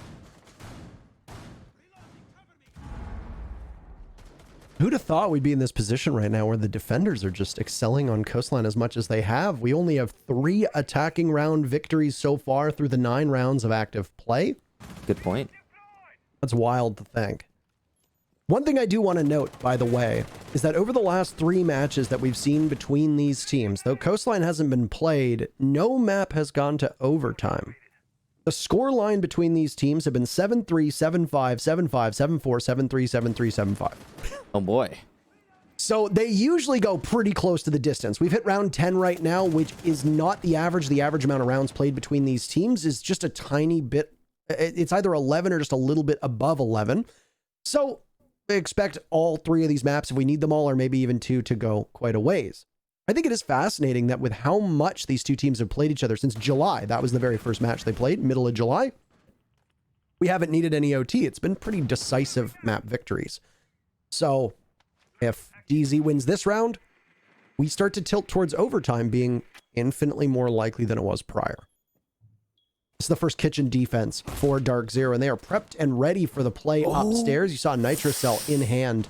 Who'd have thought we'd be in this position right now where the defenders are just excelling on Coastline as much as they have? We only have 3 attacking round victories so far through the 9 rounds of active play. Good point. That's wild to think. One thing I do want to note, by the way, is that over the last 3 matches that we've seen between these teams, though Coastline hasn't been played, no map has gone to overtime. The score line between these teams have been 7-3, 7-5, 7-5, 7-4, 7-3, 7-3, 7-5. Oh boy. So they usually go pretty close to the distance. We've hit round 10 right now, which is not the average. The average amount of rounds played between these teams is just a tiny bit. It's either 11 or just a little bit above 11. So expect all 3 of these maps, if we need them all, or maybe even 2, to go quite a ways. I think it is fascinating that with how much these two teams have played each other since July, that was the very first match they played, middle of July, we haven't needed any OT. It's been pretty decisive map victories. So if DZ wins this round, we start to tilt towards overtime being infinitely more likely than it was prior. This is the first kitchen defense for DarkZero, and they are prepped and ready for the play upstairs. You saw Nitro Cell in hand.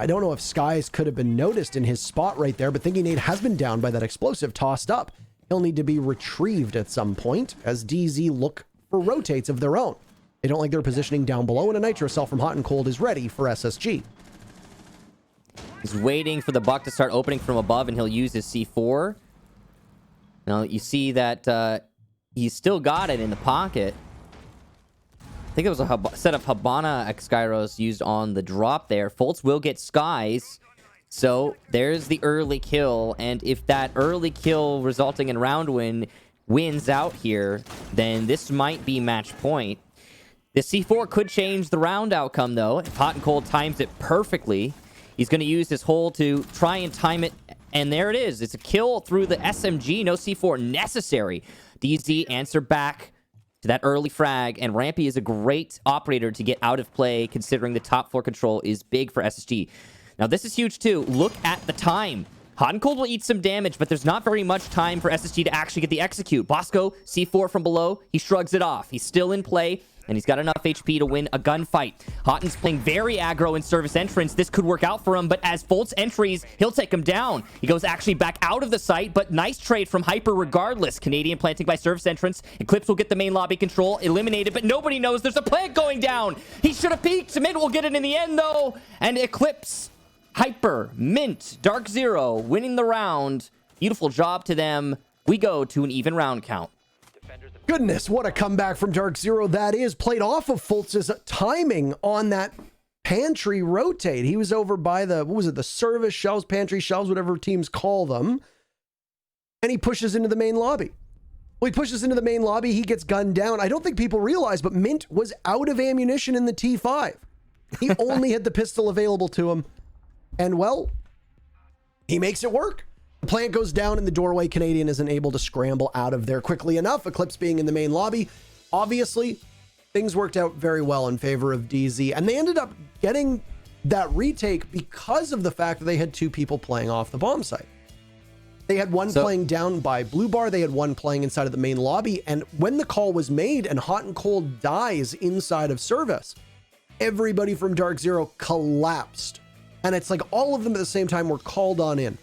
I don't know if Skies could have been noticed in his spot right there, but Thinking Nate has been down by that explosive tossed up. He'll need to be retrieved at some point as DZ look for rotates of their own. They don't like their positioning down below, and a Nitro Cell from Hot and Cold is ready for SSG. He's waiting for the buck to start opening from above, and he'll use his C4. Now, you see that he's still got it in the pocket. I think it was a set of Habana X-Gyros used on the drop there. Fultz will get Skies. So there's the early kill. And if that early kill resulting in round win wins out here, then this might be match point. The C4 could change the round outcome, though. If Hot and Cold times it perfectly, he's going to use his hole to try and time it. And there it is. It's a kill through the SMG. No C4 necessary. DZ answer back to that early frag, and Rampy is a great operator to get out of play, considering the top floor control is big for SSG. Now, this is huge, too. Look at the time. Hot and Cold will eat some damage, but there's not very much time for SSG to actually get the execute. Bosco, C4 from below, he shrugs it off. He's still in play, and he's got enough HP to win a gunfight. Hotten's playing very aggro in service entrance. This could work out for him, but as Fultz entries, he'll take him down. He goes actually back out of the site, but nice trade from Hyper regardless. Canadian planting by service entrance. Eclipse will get the main lobby control, eliminated, but nobody knows there's a plant going down. He should have peeked. Mid will get it in the end, though, and Eclipse, Hyper, Mint, DarkZero winning the round. Beautiful job to them. We go to an even round count. Goodness, what a comeback from DarkZero that is. Played off of Fultz's timing on that pantry rotate. He was over by the, what was it, the service shelves, pantry shelves, whatever teams call them. And he pushes into the main lobby. Well, he pushes into the main lobby. He gets gunned down. I don't think people realize, but Mint was out of ammunition in the T5. He only had the pistol available to him. And, well, he makes it work. The plant goes down in the doorway. Canadian isn't able to scramble out of there quickly enough. Eclipse being in the main lobby. Obviously, things worked out very well in favor of DZ. And they ended up getting that retake because of the fact that they had 2 people playing off the bomb site. They had one playing down by Blue Bar. They had one playing inside of the main lobby. And when the call was made and Hot and Cold dies inside of service, everybody from DarkZero collapsed. And it's like all of them at the same time were called on in.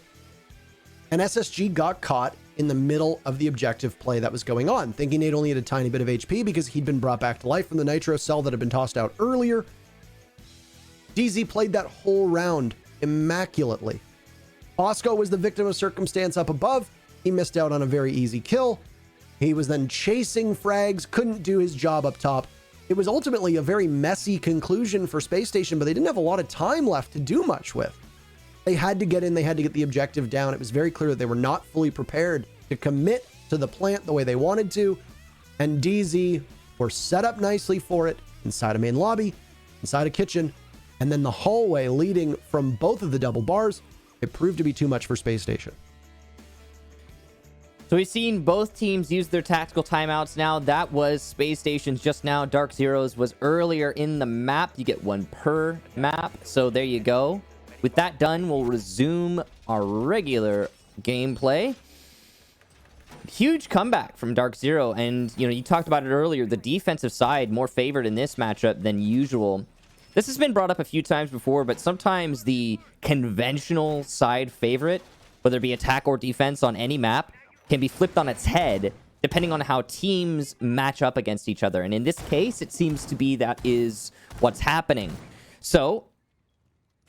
And SSG got caught in the middle of the objective play that was going on, thinking Nate only had a tiny bit of HP because he'd been brought back to life from the Nitro Cell that had been tossed out earlier. DZ played that whole round immaculately. Bosco was the victim of circumstance up above. He missed out on a very easy kill. He was then chasing frags, couldn't do his job up top. It was ultimately a very messy conclusion for Spacestation, but they didn't have a lot of time left to do much with. They had to get in, they had to get the objective down. It was very clear that they were not fully prepared to commit to the plant the way they wanted to. And DZ were set up nicely for it inside a main lobby, inside a kitchen, and then the hallway leading from both of the double bars. It proved to be too much for Spacestation. So we've seen both teams use their tactical timeouts now. That was Spacestation's just now. DarkZero's was earlier in the map. You get 1 per map. So there you go. With that done, we'll resume our regular gameplay. Huge comeback from DarkZero. And, you know, you talked about it earlier. The defensive side more favored in this matchup than usual. This has been brought up a few times before, but sometimes the conventional side favorite, whether it be attack or defense on any map, can be flipped on its head depending on how teams match up against each other. And in this case, it seems to be that is what's happening. So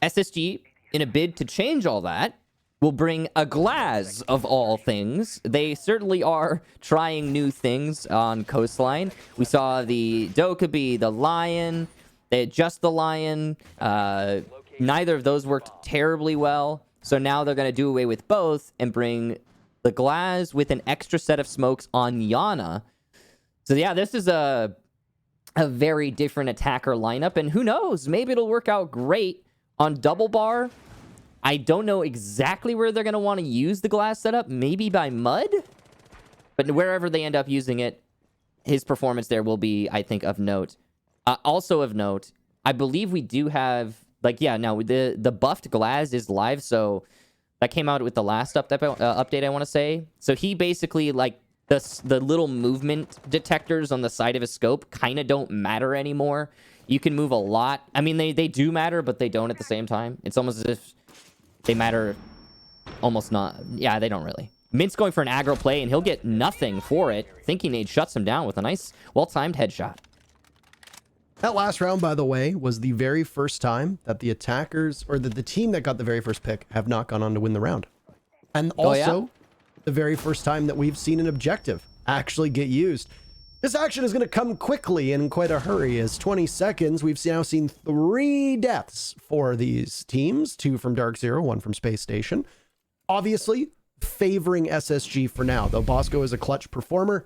SSG, in a bid to change all that, will bring a Glaz of all things. They certainly are trying new things on Coastline. We saw the Dokkaebi, the Lion. They had just the Lion. Neither of those worked terribly well. So now they're going to do away with both and bring the Glaz with an extra set of smokes on Yana. So yeah, this is a a very different attacker lineup. And who knows, maybe it'll work out great on double bar. I don't know exactly where they're going to want to use the glass setup. Maybe by mud? But wherever they end up using it, his performance there will be, I think, of note. Also of note, I believe we do have, like, yeah, now the buffed Glaz is live, so that came out with the last update, I want to say. So he basically, like, the little movement detectors on the side of his scope kind of don't matter anymore. You can move a lot. I mean, they do matter, but they don't at the same time. It's almost as if they matter almost not. Yeah, they don't really. Mint's going for an aggro play, and he'll get nothing for it. Thinking Nade shuts him down with a nice, well-timed headshot. That last round, by the way, was the very first time that the attackers, or the team that got the very first pick, have not gone on to win the round. And also, the very first time that we've seen an objective actually get used. This action is going to come quickly and in quite a hurry. As 20 seconds, we've now seen 3 deaths for these teams. 2 from DarkZero, 1 from Spacestation. Obviously, favoring SSG for now, though Bosco is a clutch performer.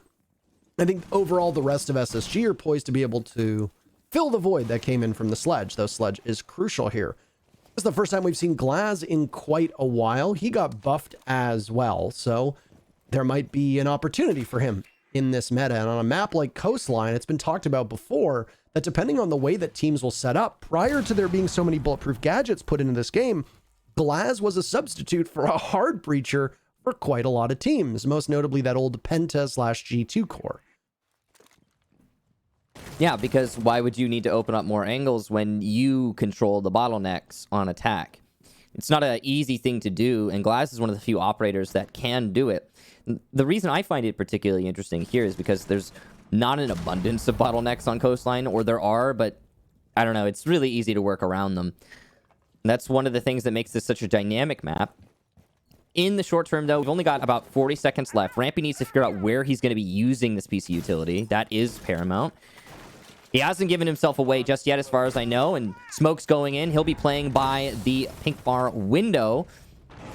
I think overall the rest of SSG are poised to be able to fill the void that came in from the Sledge, though Sledge is crucial here. This is the first time we've seen Glaz in quite a while. He got buffed as well, so there might be an opportunity for him in this meta. And on a map like Coastline, it's been talked about before that depending on the way that teams will set up, prior to there being so many bulletproof gadgets put into this game, Glaz was a substitute for a hard breacher for quite a lot of teams, most notably that old Penta/G2 core. Yeah, because why would you need to open up more angles when you control the bottlenecks on attack? It's not an easy thing to do, and Glaz is one of the few operators that can do it. The reason I find it particularly interesting here is because there's not an abundance of bottlenecks on Coastline, or there are, but I don't know, it's really easy to work around them. That's one of the things that makes this such a dynamic map. In the short term, though, we've only got about 40 seconds left. Rampy needs to figure out where he's going to be using this piece of utility. That is paramount. He hasn't given himself away just yet, as far as I know, and Smoke's going in. He'll be playing by the pink bar window.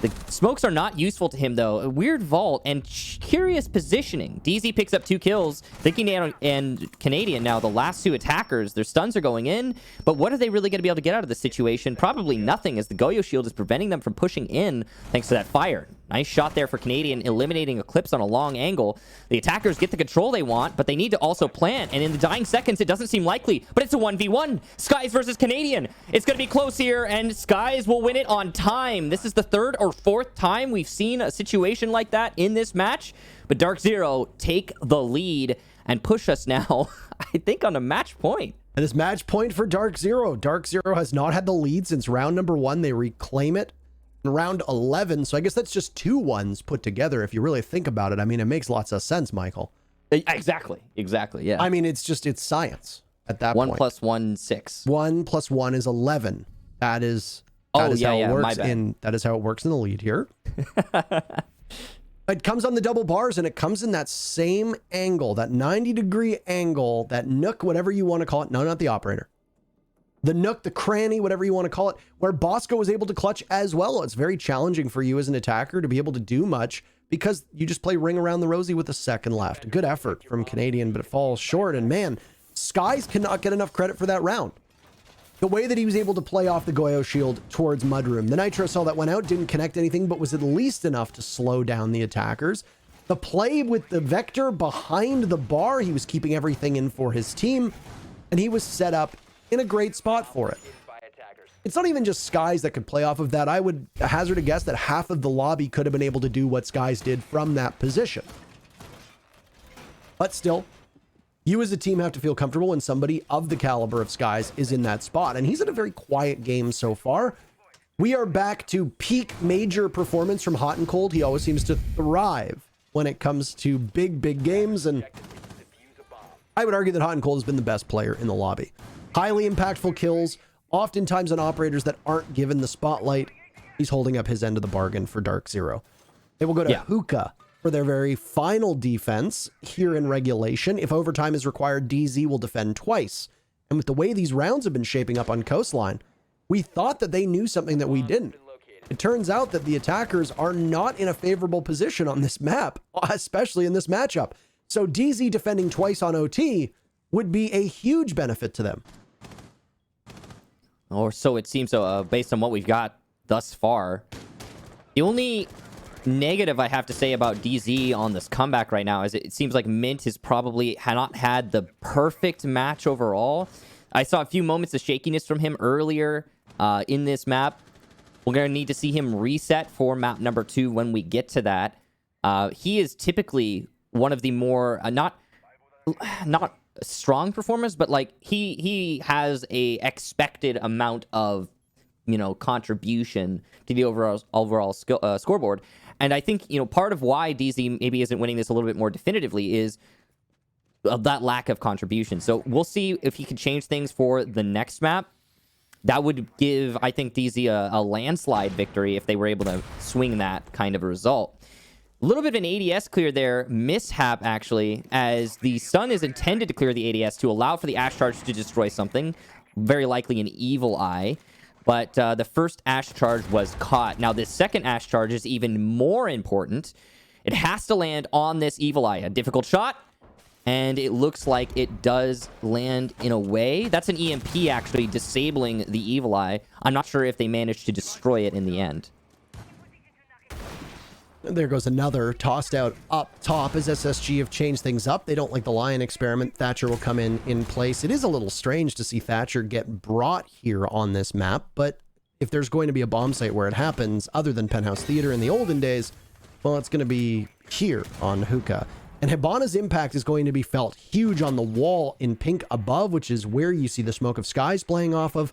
The smokes are not useful to him, though. A weird vault and curious positioning. DZ picks up 2 kills. Thinking and Canadian now, the last 2 attackers, their stuns are going in. But what are they really going to be able to get out of this situation? Probably nothing, as the Goyo shield is preventing them from pushing in thanks to that fire. Nice shot there for Canadian, eliminating Eclipse on a long angle. The attackers get the control they want, but they need to also plant. And in the dying seconds, it doesn't seem likely, but it's a 1v1. Skies versus Canadian. It's going to be close here, and Skies will win it on time. This is the 3rd or 4th time we've seen a situation like that in this match. But DarkZero take the lead and push us now, I think, on a match point. And it's match point for DarkZero. DarkZero has not had the lead since round number 1. They reclaim it in round 11. So I guess that's just 2 ones put together. If you really think about it, I mean, it makes lots of sense, Michael. Exactly. Yeah. I mean, it's science at that point. 1 + 1 = 6. 1 + 1 is 11. That is how it works that is how it works in the lead here. It comes on the double bars, and it comes in that same angle, that 90-degree angle, that nook, whatever you want to call it. No, not the operator. The nook, the cranny, whatever you want to call it, where Bosco was able to clutch as well. It's very challenging for you as an attacker to be able to do much because you just play ring around the rosy with a second left. Good effort from Canadian, but it falls short. And man, Skies cannot get enough credit for that round. The way that he was able to play off the Goyo shield towards Mudroom. The Nitro cell that went out didn't connect anything, but was at least enough to slow down the attackers. The play with the Vector behind the bar, he was keeping everything in for his team, and he was set up in a great spot for it. It's not even just Skies that could play off of that. I would hazard a guess that half of the lobby could have been able to do what Skies did from that position. But still, you as a team have to feel comfortable when somebody of the caliber of Skies is in that spot. And he's in a very quiet game so far. We are back to peak major performance from Hot and Cold. He always seems to thrive when it comes to big games. And I would argue that Hot and Cold has been the best player in the lobby. Highly impactful kills, oftentimes on operators that aren't given the spotlight. He's holding up his end of the bargain for DarkZero. They will go to Hookah for their very final defense here in regulation. If overtime is required, DZ will defend twice. And with the way these rounds have been shaping up on Coastline, we thought that they knew something that we didn't. It turns out that the attackers are not in a favorable position on this map, especially in this matchup. So DZ defending twice on OT would be a huge benefit to them. Or so it seems, based on what we've got thus far. The only negative I have to say about DZ on this comeback right now is it seems like Mint has probably not had the perfect match overall. I saw a few moments of shakiness from him earlier in this map. We're going to need to see him reset for map number 2 when we get to that. He is typically one of the more, not strong performers, but like he has a expected amount of, you know, contribution to the overall scoreboard. And I think, you know, part of why DZ maybe isn't winning this a little bit more definitively is that lack of contribution. So we'll see if he can change things for the next map. That would give, I think, DZ a landslide victory if they were able to swing that kind of a result. A little bit of an ADS clear there, mishap actually, as the stun is intended to clear the ADS to allow for the Ash Charge to destroy something, very likely an Evil Eye. But the first Ash Charge was caught. Now, this second Ash Charge is even more important. It has to land on this Evil Eye. A difficult shot, and it looks like it does land in a way. That's an EMP, actually, disabling the Evil Eye. I'm not sure if they managed to destroy it in the end. And there goes another tossed out up top as SSG have changed things up. They don't like the Lion experiment. Thatcher will come in place. It is a little strange to see Thatcher get brought here on this map, but if there's going to be a bomb site where it happens, other than Penthouse Theater in the olden days, well, it's going to be here on Hookah. And Hibana's impact is going to be felt huge on the wall in pink above, which is where you see the Smoke of Skies playing off of.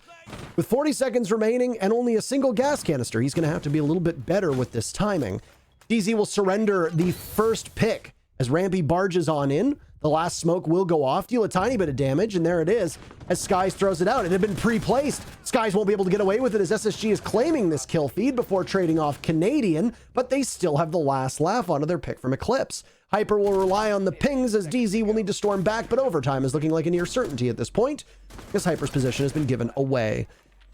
With 40 seconds remaining and only a single gas canister, he's going to have to be a little bit better with this timing. DZ will surrender the first pick as Rampy barges on in. The last smoke will go off, deal a tiny bit of damage, and there it is as Skies throws it out. It had been pre-placed. Skies won't be able to get away with it as SSG is claiming this kill feed before trading off Canadian, but they still have the last laugh onto their pick from Eclipse. Hyper will rely on the pings as DZ will need to storm back, but overtime is looking like a near certainty at this point because Hyper's position has been given away.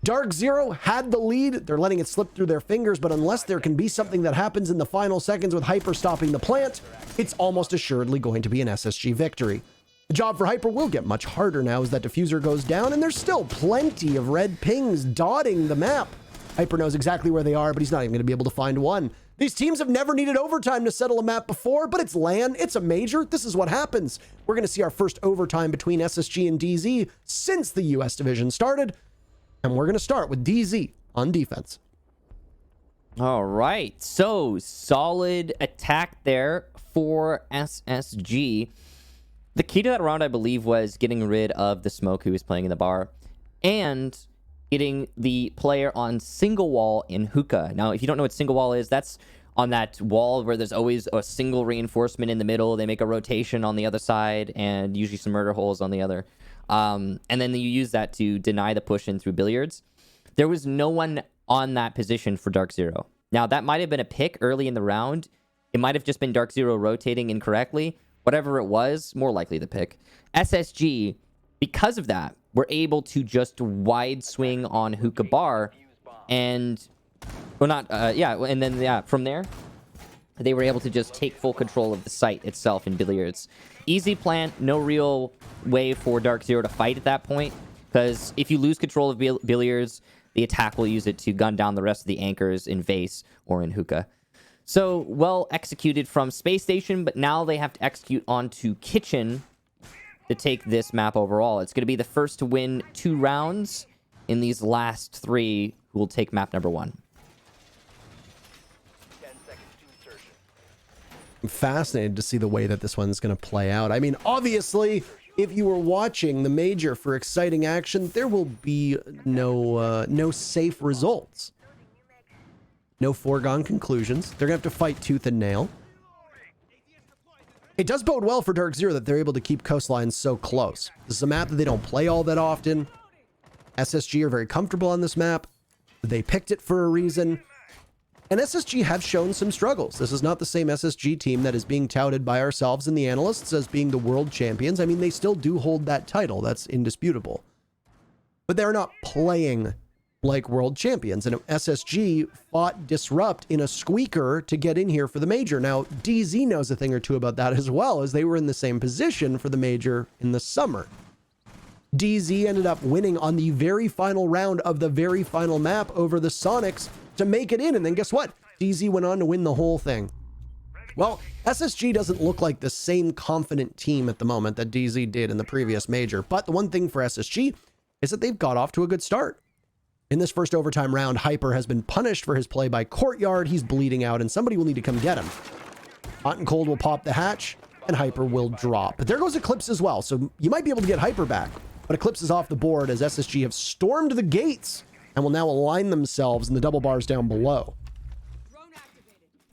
DarkZero had the lead. They're letting it slip through their fingers, but unless there can be something that happens in the final seconds with Hyper stopping the plant, it's almost assuredly going to be an SSG victory. The job for Hyper will get much harder now as that diffuser goes down, and there's still plenty of red pings dotting the map. Hyper knows exactly where they are, but he's not even going to be able to find one. These teams have never needed overtime to settle a map before, but it's LAN, it's a major, this is what happens. We're going to see our first overtime between SSG and DZ since the US division started. And we're going to start with DZ on defense. All right. So, solid attack there for SSG. The key to that round, I believe, was getting rid of the smoke who was playing in the bar and getting the player on single wall in Hookah. Now, if you don't know what single wall is, that's on that wall where there's always a single reinforcement in the middle. They make a rotation on the other side and usually some murder holes on the other. And then you use that to deny the push in through billiards. There was no one on that position for DarkZero. Now, that might have been a pick early in the round. It might have just been DarkZero rotating incorrectly. Whatever it was, more likely the pick. SSG, because of that, were able to just wide swing on Hookah Bar. And, well, not, and then, from there, they were able to just take full control of the site itself in billiards. Easy plant, no real way for DarkZero to fight at that point, because if you lose control of billiards, the attack will use it to gun down the rest of the anchors in Vase or in Hookah. So, well executed from Spacestation, but now they have to execute onto Kitchen to take this map overall. It's going to be the first to win 2 rounds in these last 3 who will take map number 1. I'm fascinated to see the way that this one's going to play out. I mean, obviously, if you were watching the major for exciting action, there will be no safe results. No foregone conclusions. They're going to have to fight tooth and nail. It does bode well for DarkZero that they're able to keep coastlines so close. This is a map that they don't play all that often. SSG are very comfortable on this map. They picked it for a reason. And SSG have shown some struggles. This is not the same SSG team that is being touted by ourselves and the analysts as being the world champions. I mean, they still do hold that title. That's indisputable. But they're not playing like world champions. And SSG fought Disrupt in a squeaker to get in here for the major. Now, DZ knows a thing or two about that as well, as they were in the same position for the major in the summer. DZ ended up winning on the very final round of the very final map over the Sonics to make it in. And then guess what? DZ went on to win the whole thing. Well, SSG doesn't look like the same confident team at the moment that DZ did in the previous major. But the one thing for SSG is that they've got off to a good start. In this first overtime round, Hyper has been punished for his play by Courtyard. He's bleeding out, and somebody will need to come get him. Hot and Cold will pop the hatch, and Hyper will drop. But there goes Eclipse as well, so you might be able to get Hyper back. But Eclipse is off the board as SSG have stormed the gates and will now align themselves in the double bars down below.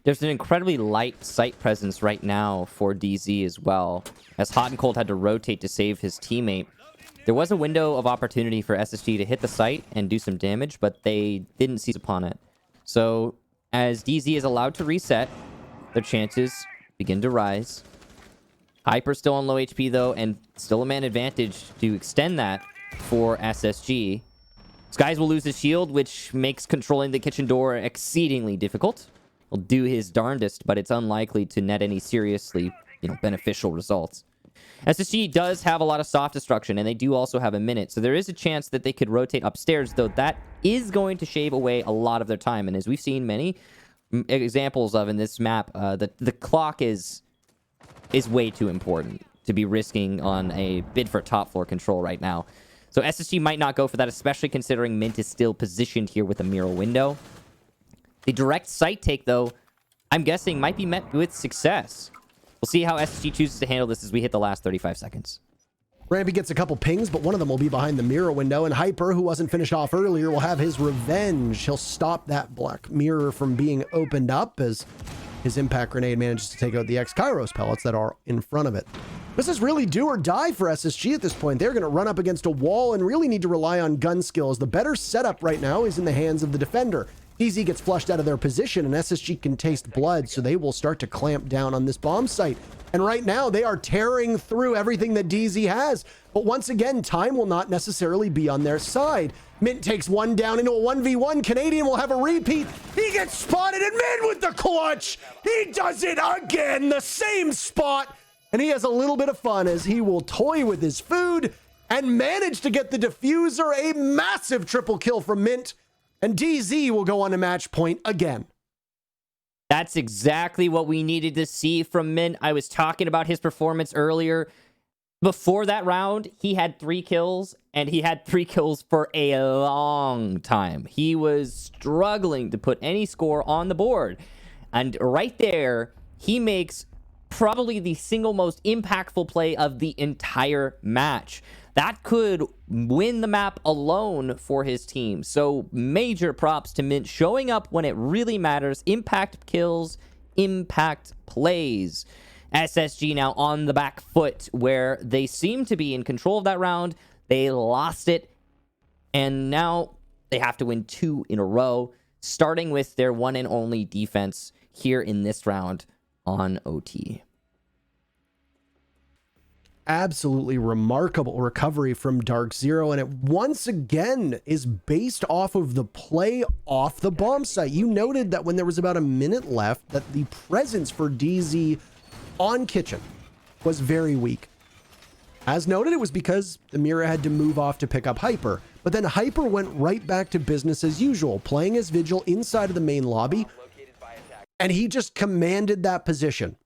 There's an incredibly light site presence right now for DZ as well, as Hot and Cold had to rotate to save his teammate. There was a window of opportunity for SSG to hit the site and do some damage, but they didn't seize upon it. So as DZ is allowed to reset, their chances begin to rise. Hyper still on low HP though, and still a man advantage to extend that for SSG. Skies will lose his shield, which makes controlling the kitchen door exceedingly difficult. He'll do his darndest, but it's unlikely to net any seriously, beneficial results. SSG does have a lot of soft destruction, and they do also have a minute, so there is a chance that they could rotate upstairs, though that is going to shave away a lot of their time. And as we've seen many examples of in this map, the clock is way too important to be risking on a bid for top floor control right now. So SSG might not go for that, especially considering Mint is still positioned here with a mirror window. The direct site take, though, I'm guessing might be met with success. We'll see how SSG chooses to handle this as we hit the last 35 seconds. Rampy gets a couple pings, but one of them will be behind the mirror window, and Hyper, who wasn't finished off earlier, will have his revenge. He'll stop that black mirror from being opened up as his impact grenade manages to take out the X-Kairos pellets that are in front of it. This is really do or die for SSG at this point. They're going to run up against a wall and really need to rely on gun skills. The better setup right now is in the hands of the defender. DZ gets flushed out of their position, and SSG can taste blood, so they will start to clamp down on this bomb site. And right now, they are tearing through everything that DZ has. But once again, time will not necessarily be on their side. Mint takes one down into a 1v1. Canadian will have a repeat. He gets spotted, and Mint with the clutch. He does it again, the same spot. And he has a little bit of fun as he will toy with his food and manage to get the diffuser, a massive triple kill from Mint. And DZ will go on to match point again. That's exactly what we needed to see from Mint. I was talking about his performance earlier. Before that round, he had 3 kills, and he had 3 kills for a long time. He was struggling to put any score on the board. And right there, he makes probably the single most impactful play of the entire match. That could win the map alone for his team. So major props to Mint showing up when it really matters. Impact kills, impact plays. SSG now on the back foot where they seem to be in control of that round. They lost it. And now they have to win 2 in a row, starting with their one and only defense here in this round on OT. Absolutely remarkable recovery from DarkZero, and it once again is based off of the play off the bomb site. You noted that when there was about a minute left that the presence for DZ on kitchen was very weak. As noted, it was because the Mira had to move off to pick up Hyper, but then Hyper went right back to business as usual, playing as Vigil inside of the main lobby, and he just commanded that position.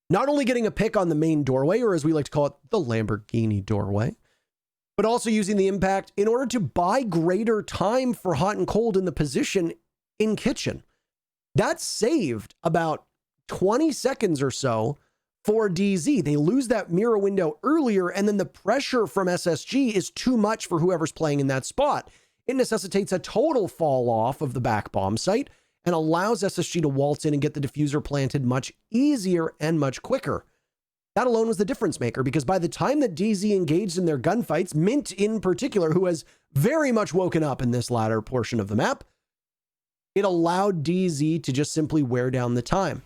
Not only getting a pick on the main doorway, or as we like to call it, the Lamborghini doorway, but also using the impact in order to buy greater time for Hot and Cold in the position in kitchen. That saved about 20 seconds or so for DZ. They lose that mirror window earlier, and then the pressure from SSG is too much for whoever's playing in that spot. It necessitates a total fall off of the back bomb site, and allows SSG to waltz in and get the diffuser planted much easier and much quicker. That alone was the difference maker, because by the time that DZ engaged in their gunfights, Mint in particular, who has very much woken up in this latter portion of the map, it allowed DZ to just simply wear down the time.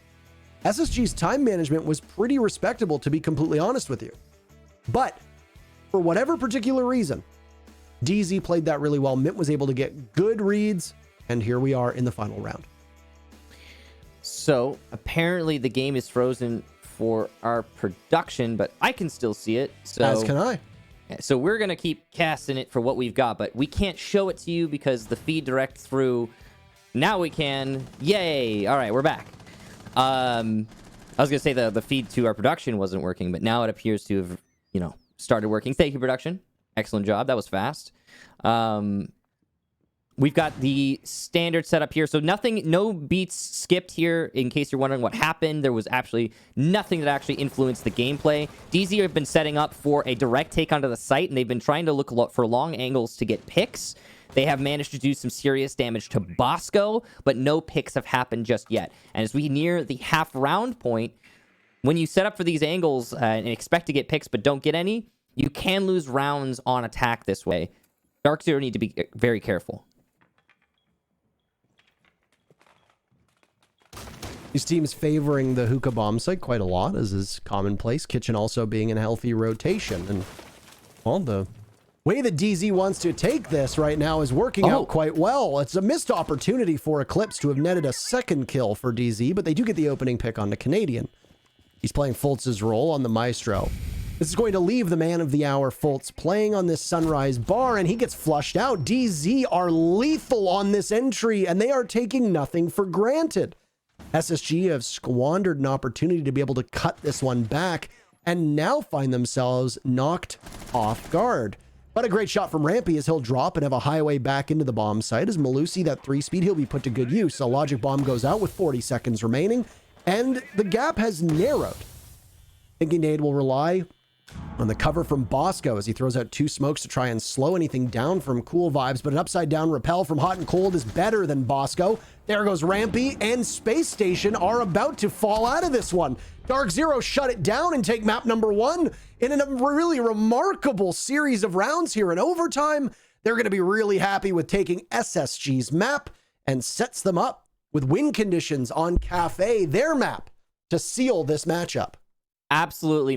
SSG's time management was pretty respectable, to be completely honest with you. But for whatever particular reason, DZ played that really well. Mint was able to get good reads, and here we are in the final round. So apparently the game is frozen for our production, but I can still see it. So As can I. So we're going to keep casting it for what we've got, but we can't show it to you because the feed direct through. Now we can. Yay. All right, we're back. I was going to say the feed to our production wasn't working, but now it appears to have, started working. Thank you, production. Excellent job. That was fast. We've got the standard setup here. So no beats skipped here. In case you're wondering what happened, there was actually nothing that actually influenced the gameplay. DZ have been setting up for a direct take onto the site, and they've been trying to look for long angles to get picks. They have managed to do some serious damage to Bosco, but no picks have happened just yet. And as we near the half round point, when you set up for these angles and expect to get picks but don't get any, you can lose rounds on attack this way. DarkZero need to be very careful. These teams favoring the hookah bomb site quite a lot, as is commonplace. Kitchen also being in healthy rotation. And, well, the way that DZ wants to take this right now is working out quite well. It's a missed opportunity for Eclipse to have netted a second kill for DZ, but they do get the opening pick on the Canadian. He's playing Fultz's role on the Maestro. This is going to leave the man of the hour, Fultz, playing on this Sunrise bar, and he gets flushed out. DZ are lethal on this entry, and they are taking nothing for granted. SSG have squandered an opportunity to be able to cut this one back and now find themselves knocked off guard. But a great shot from Rampy as he'll drop and have a highway back into the bomb site. As Malusi, that 3-speed, he'll be put to good use. A logic bomb goes out with 40 seconds remaining, and the gap has narrowed. Thinking Nade will rely on the cover from Bosco as he throws out 2 smokes to try and slow anything down from Cool Vibes, but an upside down rappel from Hot and Cold is better than Bosco. There goes Rampy, and Space Station are about to fall out of this one. DarkZero shut it down and take map number 1 in a really remarkable series of rounds here in overtime. They're going to be really happy with taking SSG's map and sets them up with win conditions on Cafe, their map, to seal this matchup. Absolutely.